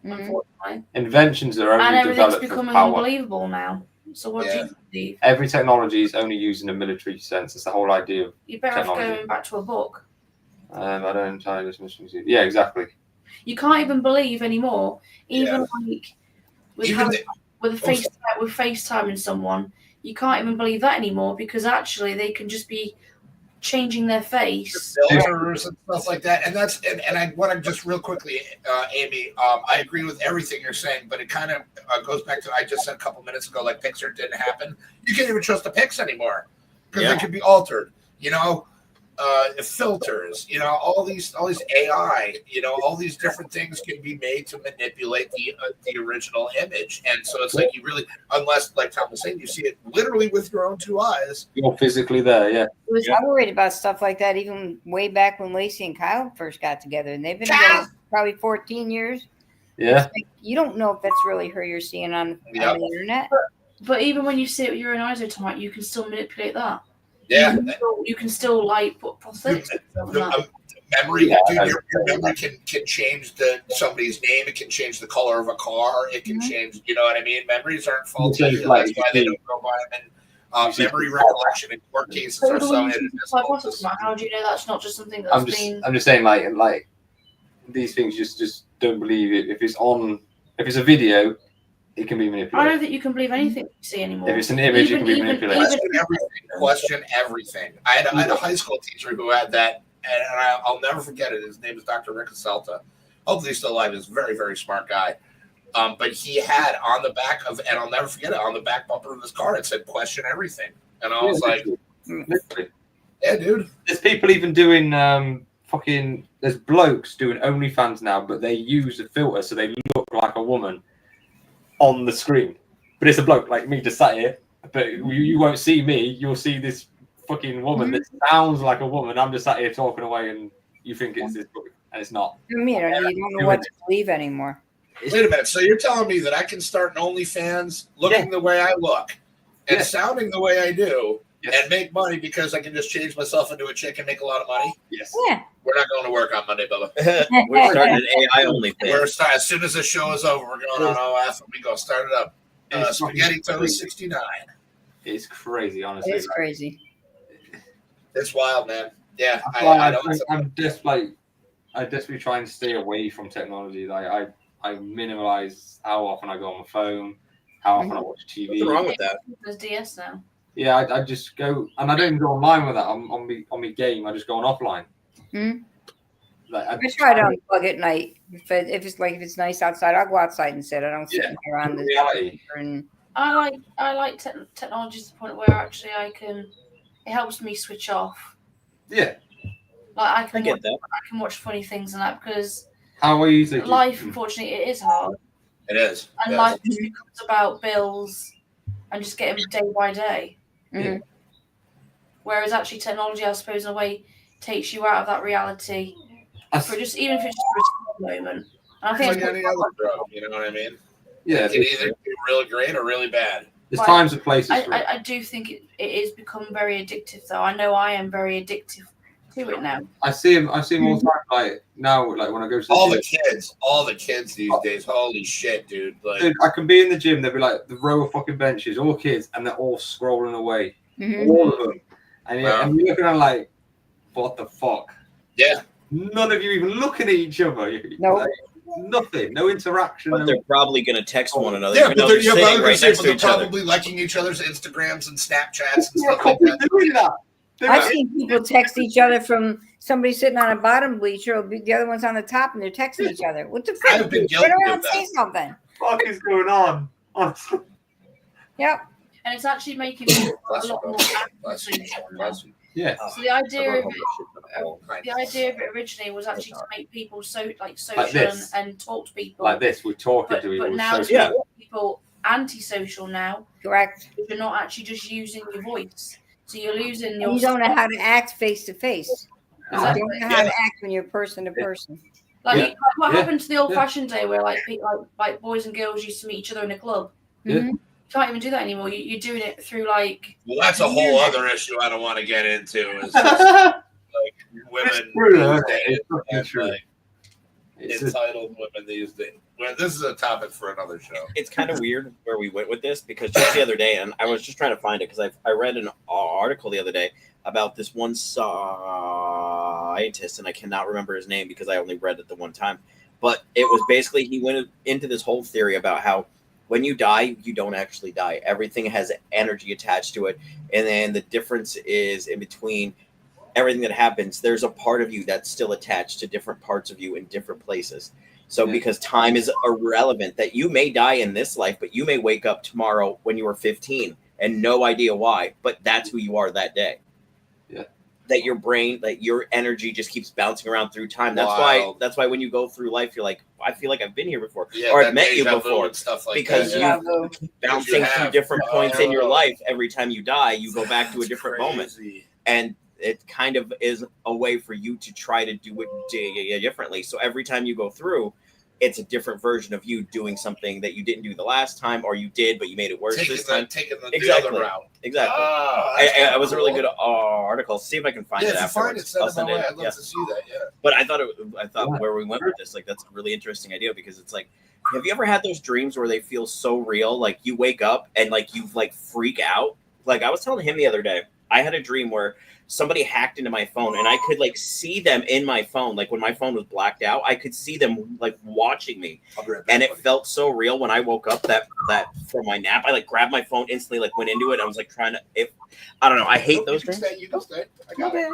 Unfortunately, Inventions are only and everything's developed for becoming power. unbelievable now. So what do you believe? Every technology is only used in a military sense. It's the whole idea of You better technology. off going back to a book. I don't entirely dismiss it. Yeah, exactly. You can't even believe anymore. Even like with FaceTiming someone, you can't even believe that anymore, because actually they can just be changing their face, filters and stuff like that. And that's and I want to just real quickly, Amy, I agree with everything you're saying, but it kind of goes back to I just said a couple minutes ago, like Pixar didn't happen. You can't even trust the pics anymore because they could be altered. You know, filters. You know, all these AI. You know, all these different things can be made to manipulate the original image. And so it's like you really, unless like Tom was saying, you see it literally with your own two eyes. You're physically there, yeah. I'm worried about stuff like that even way back when Lacey and Kyle first got together, and they've been together probably 14 years. Yeah. Like, you don't know if that's really her you're seeing on the internet. But even when you see it with your own eyes, you can still manipulate that. Yeah. You can still like put prosthetics. Memory, dude, your memory can change somebody's name. It can change the color of a car. It can change, you know what I mean? Memories aren't faulty. That's why they don't go by them. And memory recollection in court cases are so inadmissible. How do you know that's not just something that's I'm just saying, like these things, just don't believe it. If it's a video, it can be manipulated. I don't think you can believe anything you see anymore. If it's an image, it can be manipulated. Question everything. I had a high school teacher who had that, and I'll never forget it. His name is Dr. Rick Celta. Hopefully he's still alive. He's a very, very smart guy. But he had on the back of, and I'll never forget it, on the back bumper of his car, it said "question everything," and I was like, literally. "Yeah, dude." There's people even doing there's blokes doing OnlyFans now, but they use a filter so they look like a woman on the screen, but it's a bloke like me just sat here, but you won't see me. You'll see this fucking woman that sounds like a woman. I'm just sat here talking away, and you think it's this bloke, and it's not. You don't know what to believe anymore. Wait a minute. So you're telling me that I can start an OnlyFans looking the way I look and sounding the way I do and make money because I can just change myself into a chick and make a lot of money? Yes. Yeah. We're not going to work on Monday, Bubba. We're starting an AI OnlyFans. As soon as the show is over, we're going on OF and we go start it up. Spaghetti Toast 69. It's crazy, honestly. It's crazy. It's wild, man. Yeah. I'm just like, I desperately try and stay away from technology. Like I minimize how often I go on my phone, how often I watch TV. What's wrong with that? There's DS now. Yeah, I just go, and I don't even go online with that. On my game, I just go on offline. Like, I try to unplug at night. If it's nice outside, I'll go outside instead. I don't sit around the reality. I like technology to the point where actually it helps me switch off. Yeah. Like I can watch funny things and that, because how easy life, unfortunately, it is hard. It is. And life just becomes about bills and just getting day by day. Mm-hmm. Whereas actually technology, I suppose, in a way, takes you out of that reality for just, even if it's just for a moment. And I think it's like any other drug, you know what I mean? Yeah. It can either be really great or really bad. There's times and places for it. I do think it is become very addictive, though. I know I am very addictive to it now. I see him all the time. Like now, like when I go to all the kids these days. Holy shit, dude! Like, dude, I can be in the gym. There'll be like the row of fucking benches, all kids, and they're all scrolling away, all of them. And you're looking at like, what the fuck? Yeah. None of you even looking at each other. No. Like, nothing. No interaction. But they're probably going to text one another. Yeah, but they're they're probably liking each other's Instagrams and Snapchats and stuff like that. Doing that. I've seen people text each other from somebody sitting on a bottom bleacher, or the other one's on the top, and they're texting each other. What the fuck? I've been guilty Turn around of and that. say something. What is going on? Yep. And it's actually making people a lot more active. Yeah. So the idea of it originally was actually to make people social and talk to people. Like this, we're talking to people. But now it's making people antisocial now. Correct. You're not actually just using your voice. So you're losing your... You don't know how to act face to face. You don't know how to act when you're person to person. Like what happened to the old-fashioned day where like boys and girls used to meet each other in a club? Mm-hmm. You can't even do that anymore. You're doing it through like. Well, that's a whole other issue I don't want to get into. Is just, like women these days, entitled women these days. Well, this is a topic for another show. It's kind of weird where we went with this because just the other day, and I was just trying to find it because I read an article the other day about this one scientist, and I cannot remember his name because I only read it the one time. But it was basically he went into this whole theory about how when you die, you don't actually die. Everything has energy attached to it, and then the difference is in between everything that happens. There's a part of you that's still attached to different parts of you in different places. So because time is irrelevant, that you may die in this life, but you may wake up tomorrow when you were 15 and no idea why, but that's who you are that day. Yeah. That your brain, that your energy just keeps bouncing around through time. That's why when you go through life, you're like, I feel like I've been here before, or I've met you before, and stuff like because that. you keep bouncing through different points in your life. Every time you die, you go back to a different moment. And it kind of is a way for you to try to do it differently. So every time you go through, it's a different version of you doing something that you didn't do the last time, or you did, but you made it worse this time. Taking the other route. Exactly. It was a really good article. See if I can find it afterwards. I'd love to see that. Yeah. But I thought where we went with this, like that's a really interesting idea because it's like, have you ever had those dreams where they feel so real? Like you wake up and like you like freak out. Like I was telling him the other day, I had a dream where somebody hacked into my phone and I could like see them in my phone. Like when my phone was blacked out, I could see them like watching me. And it felt so real when I woke up that from my nap, I like grabbed my phone instantly, like went into it. I was like trying to, I don't know. I hate those dreams. You can stay. I got it.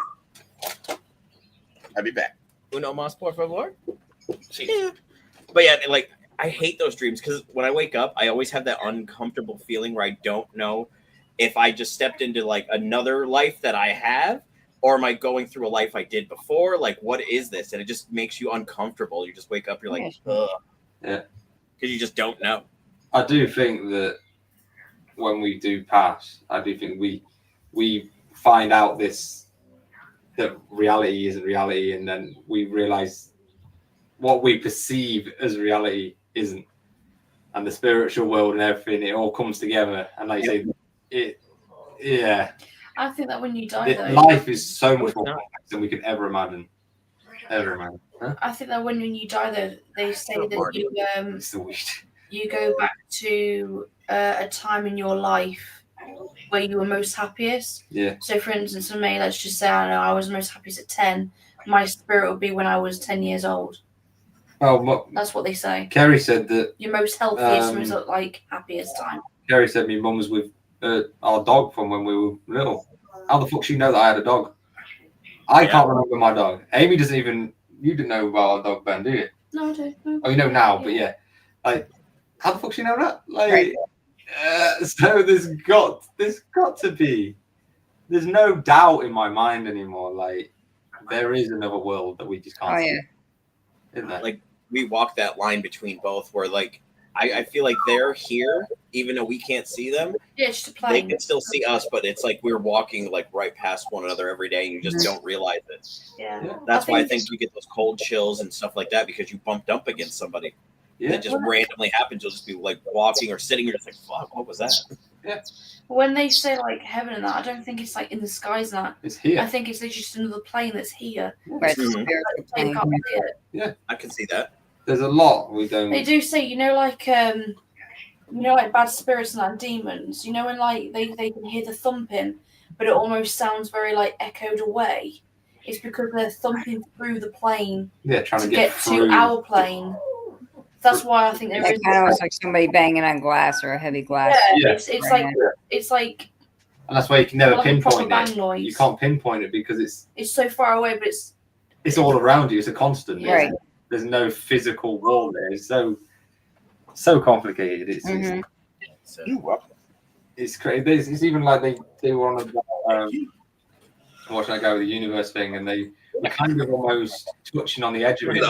I'll be back. Uno más, por favor. Yeah. But yeah, like I hate those dreams because when I wake up, I always have that uncomfortable feeling where I don't know if I just stepped into like another life that I have, or am I going through a life I did before? Like, what is this? And it just makes you uncomfortable. You just wake up, you're like, ugh. Yeah. Because you just don't know. I do think that when we do pass, I do think we find out that reality isn't reality, and then we realize what we perceive as reality isn't. And the spiritual world and everything, it all comes together. And like you say, I think that when you die, life is so much more complex than we could ever imagine. Huh? I think that when you die, though, they say that you go back to a time in your life where you were most happiest. Yeah. So, for instance, for me, let's just say I was most happiest at 10. My spirit would be when I was 10 years old. Oh, that's what they say. Kerry said that your most healthiest, most like happiest time. Kerry said my mum was with our dog from when we were little. How the fuck she know that I had a dog? I can't remember my dog. Amy doesn't even. You didn't know about our dog, Ben, do you? No, I do. No. Oh, you know now, but yeah. Like, how the fuck she know that? Like, so there's got to be. There's no doubt in my mind anymore. Like, there is another world that we just can't see. Isn't there? Like, we walk that line between both where, like, I feel like they're here, even though we can't see them. Yeah, it's just a plane. They can still see us, but it's like we're walking like right past one another every day, and you just don't realize it. Yeah. That's why I think you get those cold chills and stuff like that because you bumped up against somebody. Yeah. That just randomly happens. You'll just be like walking or sitting. You're just like, "Fuck, what was that?" Yeah. When they say like heaven and that, I don't think it's like in the skies and that. It's here. I think it's just another plane that's here. Right. Yeah, I can see that. There's a lot we don't. They do say, like bad spirits and that demons. When like they can hear the thumping, but it almost sounds very like echoed away. It's because they're thumping through the plane. Yeah, trying to get to our plane. That's why I think there is. Kind of was like somebody banging on glass or a heavy glass. Yeah, it's like. And that's why you can never like pinpoint it. Noise. You can't pinpoint it because it's so far away, but it's all around you. It's a constant. Right. There's no physical wall there. It's so complicated. It's crazy. It's even like they were on watching that guy with the universe thing, and they were kind of almost touching on the edge of it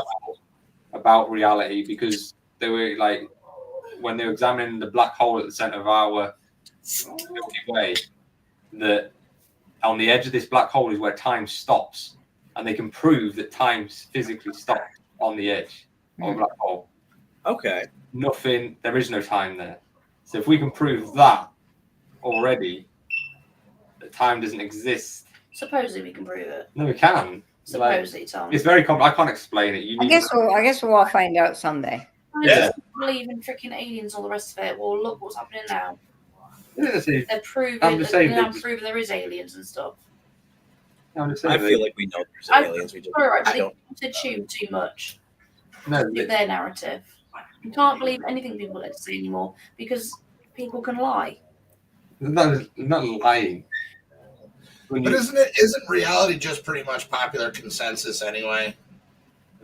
about reality because they were like when they were examining the black hole at the center of our Milky Way, that on the edge of this black hole is where time stops. and they can prove that time physically stopped on the edge of a black hole. Okay. Nothing. There is no time there. So if we can prove that already, that time doesn't exist. Supposedly we can prove it. No, we can. Supposedly, Tom. It's very complex. I can't explain it. You I need guess we'll all find out someday. I just believe in freaking aliens and all the rest of it. Well, look what's happening now. They're proving. I'm just saying I'm proving there is aliens and stuff. I'm just saying I feel like we know there's aliens. We just I don't. think to tune too much. No, With their narrative. You can't believe anything people let say anymore because people can lie. not lying. But isn't reality just pretty much popular consensus anyway?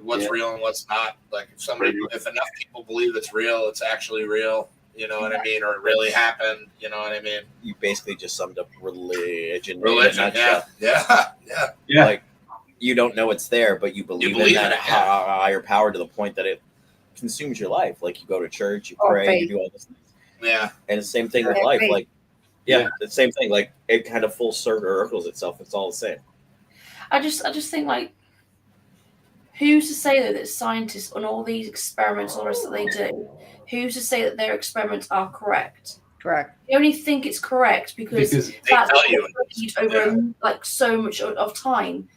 What's real and what's not? Like if enough people believe it's real, it's actually real. You know what I mean? Or it really happened. You know what I mean? You basically just summed up religion. Yeah. Like you don't know it's there, but you believe in that higher power to the point that it consumes your life. Like you go to church, you pray, you do all this. Yeah. And the same thing with life. Like the same thing. Like it kind of full circles itself. It's all the same. I just think like, who's to say that scientists on all these experiments, all the rest that they do, who's to say that their experiments are correct? Correct. They only think it's correct because they that's tell you over like so much of time.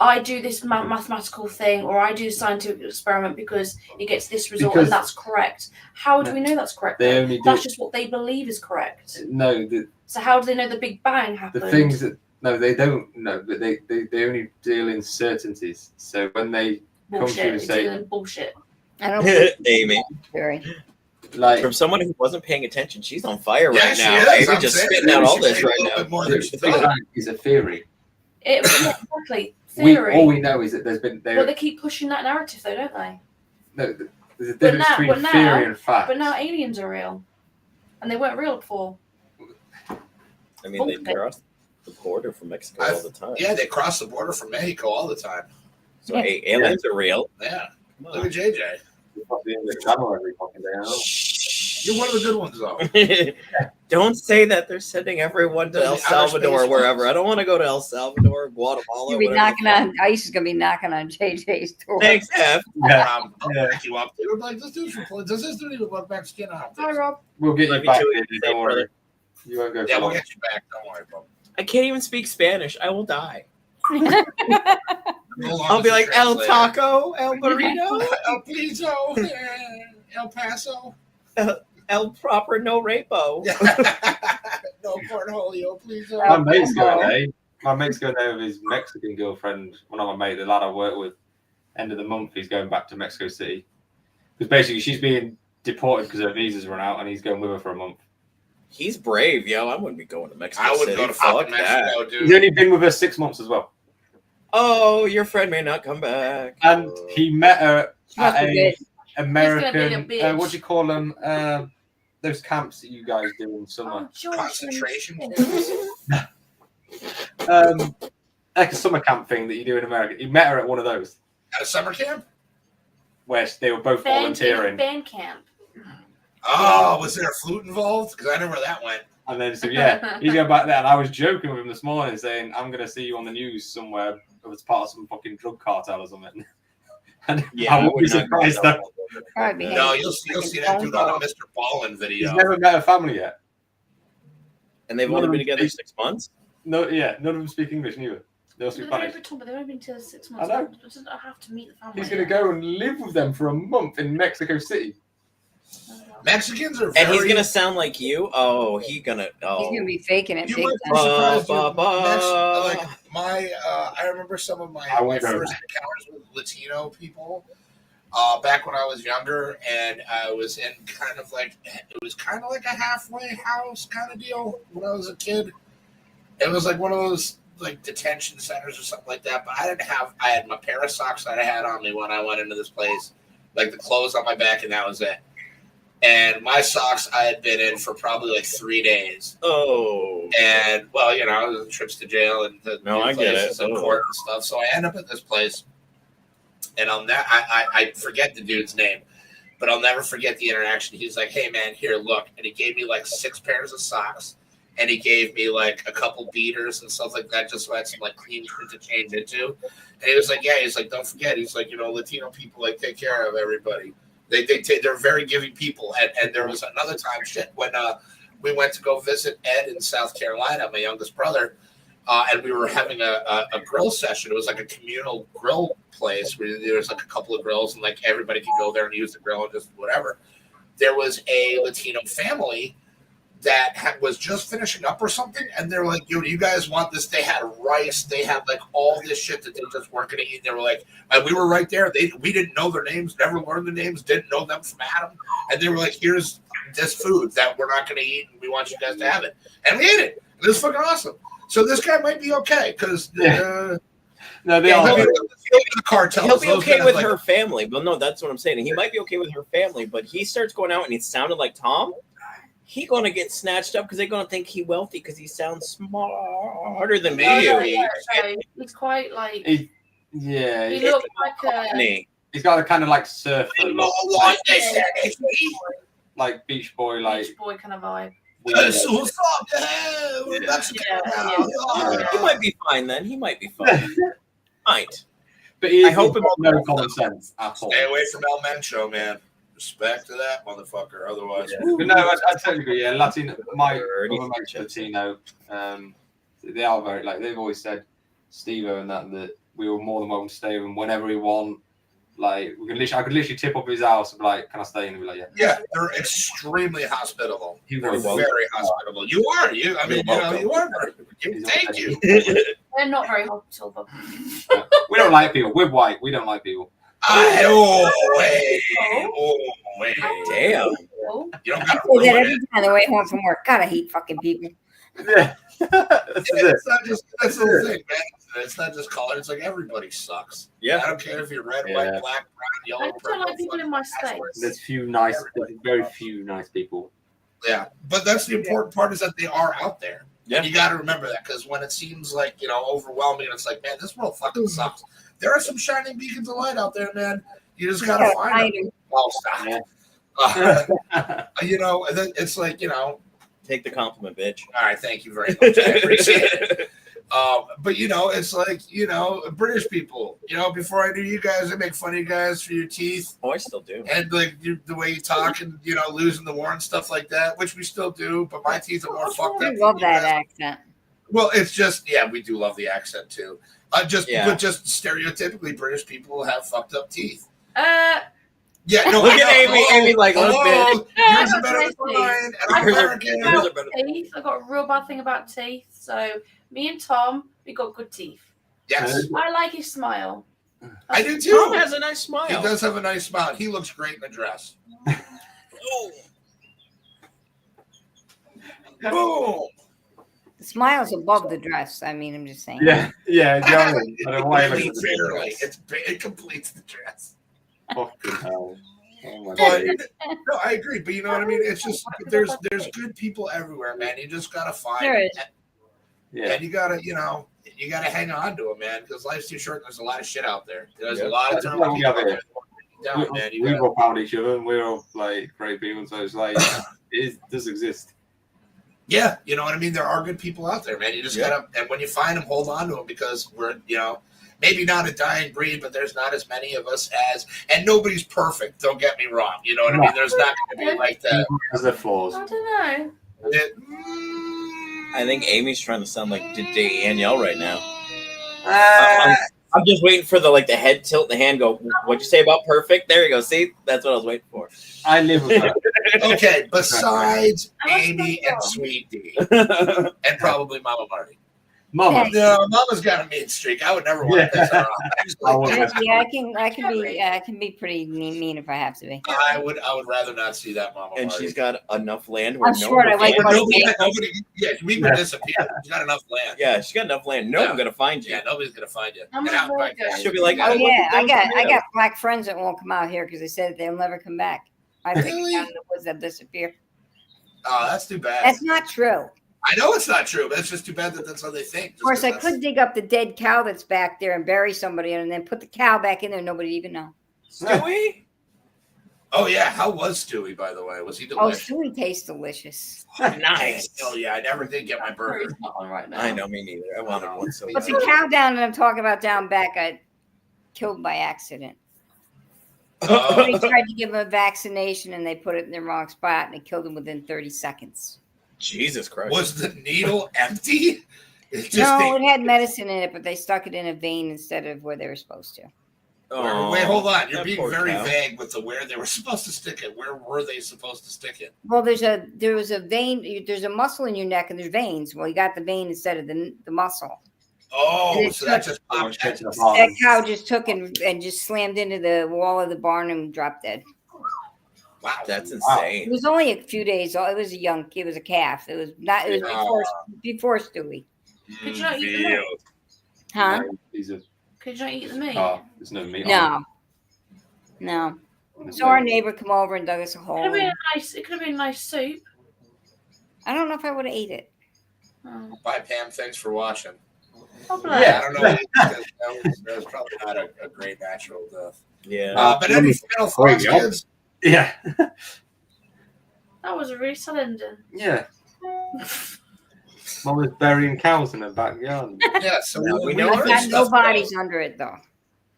I do this mathematical thing, or I do a scientific experiment because it gets this result, and that's correct. How do we know that's correct? That's just what they believe is correct. No. So how do they know the Big Bang happened? The things that they don't know, but they only deal in certainties. So when they come to and say bullshit. I don't Amy. Like from someone who wasn't paying attention, she's on fire right she now. is. Amy just spitting out all this right now. The Big Bang is a theory. Exactly. Theory. All we know is that there's been. But they keep pushing that narrative, though, don't they? No, there's a difference between theory and fact. But now aliens are real, and they weren't real before. I mean, they cross the border from Mexico all the time. Yeah, they cross the border from Mexico all the time. So aliens are real. Yeah. Look at JJ. You're one of the good ones, though. Don't say that they're sending everyone to El Salvador, wherever. I don't want to go to El Salvador, Guatemala. Be knocking on ICE is gonna be knocking on JJ's door. Thanks, F. I'll back you up. They were like, this dude's from does this dude even look Mexican? Hi, Rob. We'll get you back. Don't worry. You won't go. Yeah, we'll get you back. Don't worry, bro. I can't even speak Spanish. I will die. I'll be like El Taco, El Burrito, El Piso, El Paso, El Proper No Rapo. No Cornholio, please. My mate's going there. My mate's going there with his Mexican girlfriend. Well, not my mate, the lad I work with. End of the month, he's going back to Mexico City because basically she's being deported because her visa's run out, and he's going with her for a month. He's brave, yo. I wouldn't be going to Mexico I wouldn't City. go to fucking Mexico, dude. He's only been with her 6 months as well. Oh, your friend may not come back. And he met her at a American. What do you call them? Those camps that you guys do in summer. Concentration camps. Like a summer camp thing that you do in America. He met her at one of those. At a summer camp? Where they were both volunteering. Band camp. Oh, was there a flute involved? Because I know where that went. And then so he's going back there. And I was joking with him this morning, saying, "I'm going to see you on the news somewhere if it's part of some fucking drug cartel or something." And I wouldn't be surprised though. No, you'll see that dude on a Mr. Ballin video. He's never met a family yet. And they've only been together 6 months? No, yeah, none of them speak English neither. They all speak Spanish. But they've only been together 6 months. I know. I have to meet the family. He's going to go and live with them for a month in Mexico City. Mexicans are very... And he's going to sound like you? Oh, he's going to be faking it. You might be surprised. I remember some of my first encounters with Latino people back when I was younger, and I was in kind of like a halfway house kind of deal when I was a kid. It was like one of those like detention centers or something like that, but I had my pair of socks that I had on me when I went into this place, like the clothes on my back, and that was it. And my socks I had been in for probably like 3 days. Oh. And, well, you know, trips to jail and I get it. And court and stuff. So I end up at this place. And I forget the dude's name, but I'll never forget the interaction. He's like, "Hey, man, here, look." And he gave me like 6 pairs of socks. and he gave me like a couple beaters and stuff like that, just so I had some like clean shit to change into. And he was like, yeah, he's like, don't forget, he's like, Latino people like take care of everybody. They're very giving people. And there was another time, when we went to go visit Ed in South Carolina, my youngest brother, and we were having a grill session. It was like a communal grill place where there was like a couple of grills, and like everybody could go there and use the grill and just whatever. There was a Latino family that was just finishing up or something, and they're like, "Yo, do you guys want this?" They had rice, they had like all this shit that they just weren't gonna eat. They were like, and we were right there. We didn't know their names, never learned their names, didn't know them from Adam, and they were like, "Here's this food that we're not gonna eat, and we want you guys to have it," and we ate it. It was fucking awesome. So this guy might be okay because. No, they are. The cartels. He'll be okay with her family. Well, no, that's what I'm saying. He might be okay with her family, but he starts going out and he sounded like Tom. He gonna get snatched up because they're gonna think he wealthy because he sounds smarter than me. He's quite like. He looks like a. He's got a kind of like surfer look, like Beach Boy, like Beach Boy kind of vibe. He might be fine then. He might be fine. Might. But I hope it no common sense at all. Stay away from El Mencho, man. Respect to that motherfucker. Otherwise, but no, I totally agree. Yeah, Latino, my brother makes Latino. They are very like they've always said, Steve-O and that we were more than welcome to stay with him whenever we want. Like I could literally tip up his house and be like, "Can I stay?" And he'd be like, "Yeah." Yeah, they're extremely hospitable. They're very very hospitable. You are. You are. Thank you. They're not very hospitable. We don't like people. We're white. We don't like people. Wait. Damn. You don't gotta say that every time on the way home from work. God, I hate fucking people. Yeah. It's not just that's the whole thing, man. It's not just color. It's like everybody sucks. Yeah. I don't care if you're red, white, black, brown, yellow, I don't like people in my state. There's very few nice people. Yeah, but that's the important part is that they are out there. Yeah. And you got to remember that because when it seems like overwhelming, and it's like, man, this world fucking sucks. There are some shining beacons of light out there, man. You just got to find them. Oh, stop. Yeah. It's like Take the compliment, bitch. All right, thank you very much. I appreciate it. But it's like British people. Before I knew you guys, I make fun of you guys for your teeth. Oh, I still do. And like the way you talk, and losing the war and stuff like that, which we still do. But my teeth are more fucked up. I love that accent. Well, it's just we do love the accent too. But just stereotypically, British people have fucked up teeth. Yeah, no. Look at Amy. Amy, like, look, bitch. Yours are better than mine. I've got a real bad thing about teeth. So me and Tom, we got good teeth. Yes. I like his smile. I do too. Tom has a nice smile. He does have a nice smile. He looks great in a dress. Boom. The smile's above the dress. I mean, I'm just saying. Yeah. I don't know why it completes the dress. Fucking hell. Oh my But God. no, I agree. But you know what I mean? It's just there's good people everywhere, man. You just gotta find There it. is. Yeah. And you gotta hang on to it, man, because life's too short and there's a lot of shit out there. There's a lot of time We all found each other and we're all like great people, so it's like it does exist. Yeah, you know what I mean? There are good people out there, man. You just gotta, and when you find them, hold on to them because we're, maybe not a dying breed, but there's not as many of us and nobody's perfect. Don't get me wrong. You know what I mean? There's not going to be like that. There's the flaws. I don't know. I think Amy's trying to sound like Danielle right now. I'm just waiting for the head tilt, the hand go. What'd you say about perfect? There you go. See, that's what I was waiting for. I live with her. Okay, besides Amy and Sweet D, and probably Mama Marty. Mama. No, Mama's got a mean streak. I would never want to piss her off. I can be pretty mean if I have to be. I would rather not see that Mama And Marty. she's got enough land where I'm short. I like we would disappear. She's got enough land. Yeah, she's got enough land. No one's gonna find you. Yeah, nobody's gonna find you. She'll be like, oh yeah, I got black friends that won't come out here because they said they'll never come back. I think down in the woods they'll disappear. Oh, that's too bad. That's not true. I know it's not true, but it's just too bad that that's how they think. Of course, I could dig up the dead cow that's back there and bury somebody and then put the cow back in there. Nobody even know. Stewie? Oh yeah, how was Stewie? By the way, was he Oh, delicious? Stewie tastes delicious. Nice. Oh yeah, I never did get my burger. He's not on right now. I know, me neither. I wanted one so But bad. the cow down that I'm talking about down back, I killed by accident. They tried to give him a vaccination and they put it in the wrong spot and they killed him within 30 seconds. Jesus Christ. Was the needle empty? No, it had medicine in it, but they stuck it in a vein instead of where they were supposed to. Wait, hold on. You're that being poor very cow. vague with the where they were supposed to stick it. Where were they supposed to stick it? Well, there was a vein. There's a muscle in your neck and there's veins. Well, you got the vein instead of the muscle. Oh, And so that just popped. That cow just took and just slammed into the wall of the barn and dropped dead. Wow, That's It insane. was only a few days old. It was it was a calf. It was not. It was before Stewie. Could you not eat the meat? Huh? Could you not eat the meat? Oh, there's no meat No. No. So our neighbor come over and dug us a It hole. could have been a nice. It could have been a nice soup. I don't know if I would have ate it. Oh. Bye, Pam. Thanks for watching. Oh, Yeah, I don't know. That was probably not a great natural death. Yeah. But any final thoughts, kids? Yeah. That was a really sad ending. Yeah. Mom was burying cows in her backyard. Yeah, so we know I've got no bodies under it though.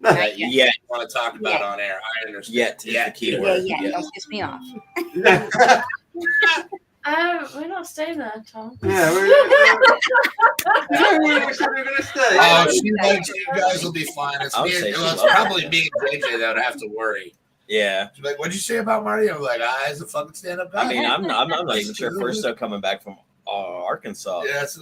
that you want to talk about on air. I understand. Yet is the key Yeah, word. yeah. Yes. Don't piss me off. We're not staying there, Tom. Yeah, we said we were going to stay. Oh, she thinks you guys will be fine. It's, I would me, say and, she well, it's loves probably me and JJ that would have to worry. Yeah. She's like, "What'd you say about Marty?" I'm like, "He's a fucking stand-up guy." I mean, I'm not even sure if we're still coming back from Arkansas. Yes.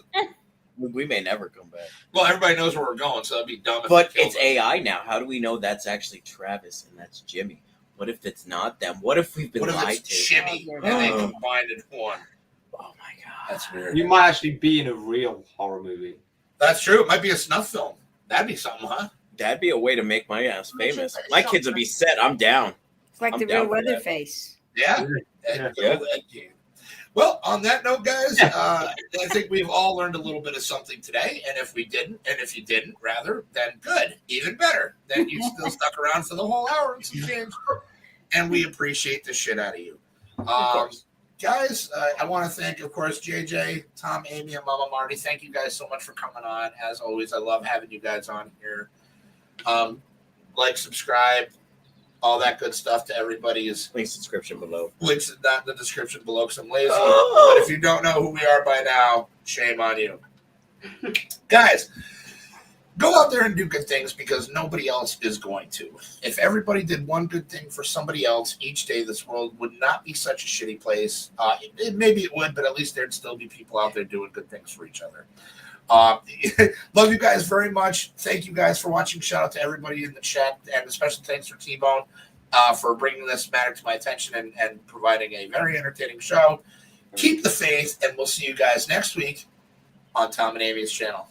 We may never come back. Well, everybody knows where we're going, so that'd be dumb. If But we it's killed them. AI now. How do we know that's actually Travis and that's Jimmy? What if it's not them? What if we've been What if lied it's to? Jimmy and they combined in one? Oh my god, That's weird. You might actually be in a real horror movie. That's true. It might be a snuff film. That'd be something, huh? That'd be a way to make my ass famous. My kids would be set. I'm down. It's like I'm the down real for that. Leatherface. Yeah. Yeah. Well, on that note, guys, I think we've all learned a little bit of something today. And if we didn't, and if you didn't, rather, then good, even better. Then you still stuck around for the whole hour and some change. And we appreciate the shit out of you. Guys, I want to thank, of course, JJ, Tom, Amy, and Mama Marty. Thank you guys so much for coming on. As always, I love having you guys on here. Like, subscribe, all that good stuff to everybody's Links in the description below. links not in the description below because I'm lazy. But if you don't know who we are by now, shame on you. Guys, go out there and do good things because nobody else is going to. If everybody did one good thing for somebody else each day, this world would not be such a shitty place. Maybe it would, but at least thered still be people out there doing good things for each other. Love you guys very much. Thank you guys for watching. Shout out to everybody in the chat, and especially thanks for T-Bone for bringing this matter to my attention and providing a very entertaining show. Keep the faith, and we'll see you guys next week on Tom and Amy's channel.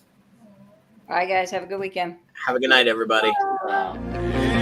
All right, guys. Have a good weekend. Have a good night, everybody. Oh.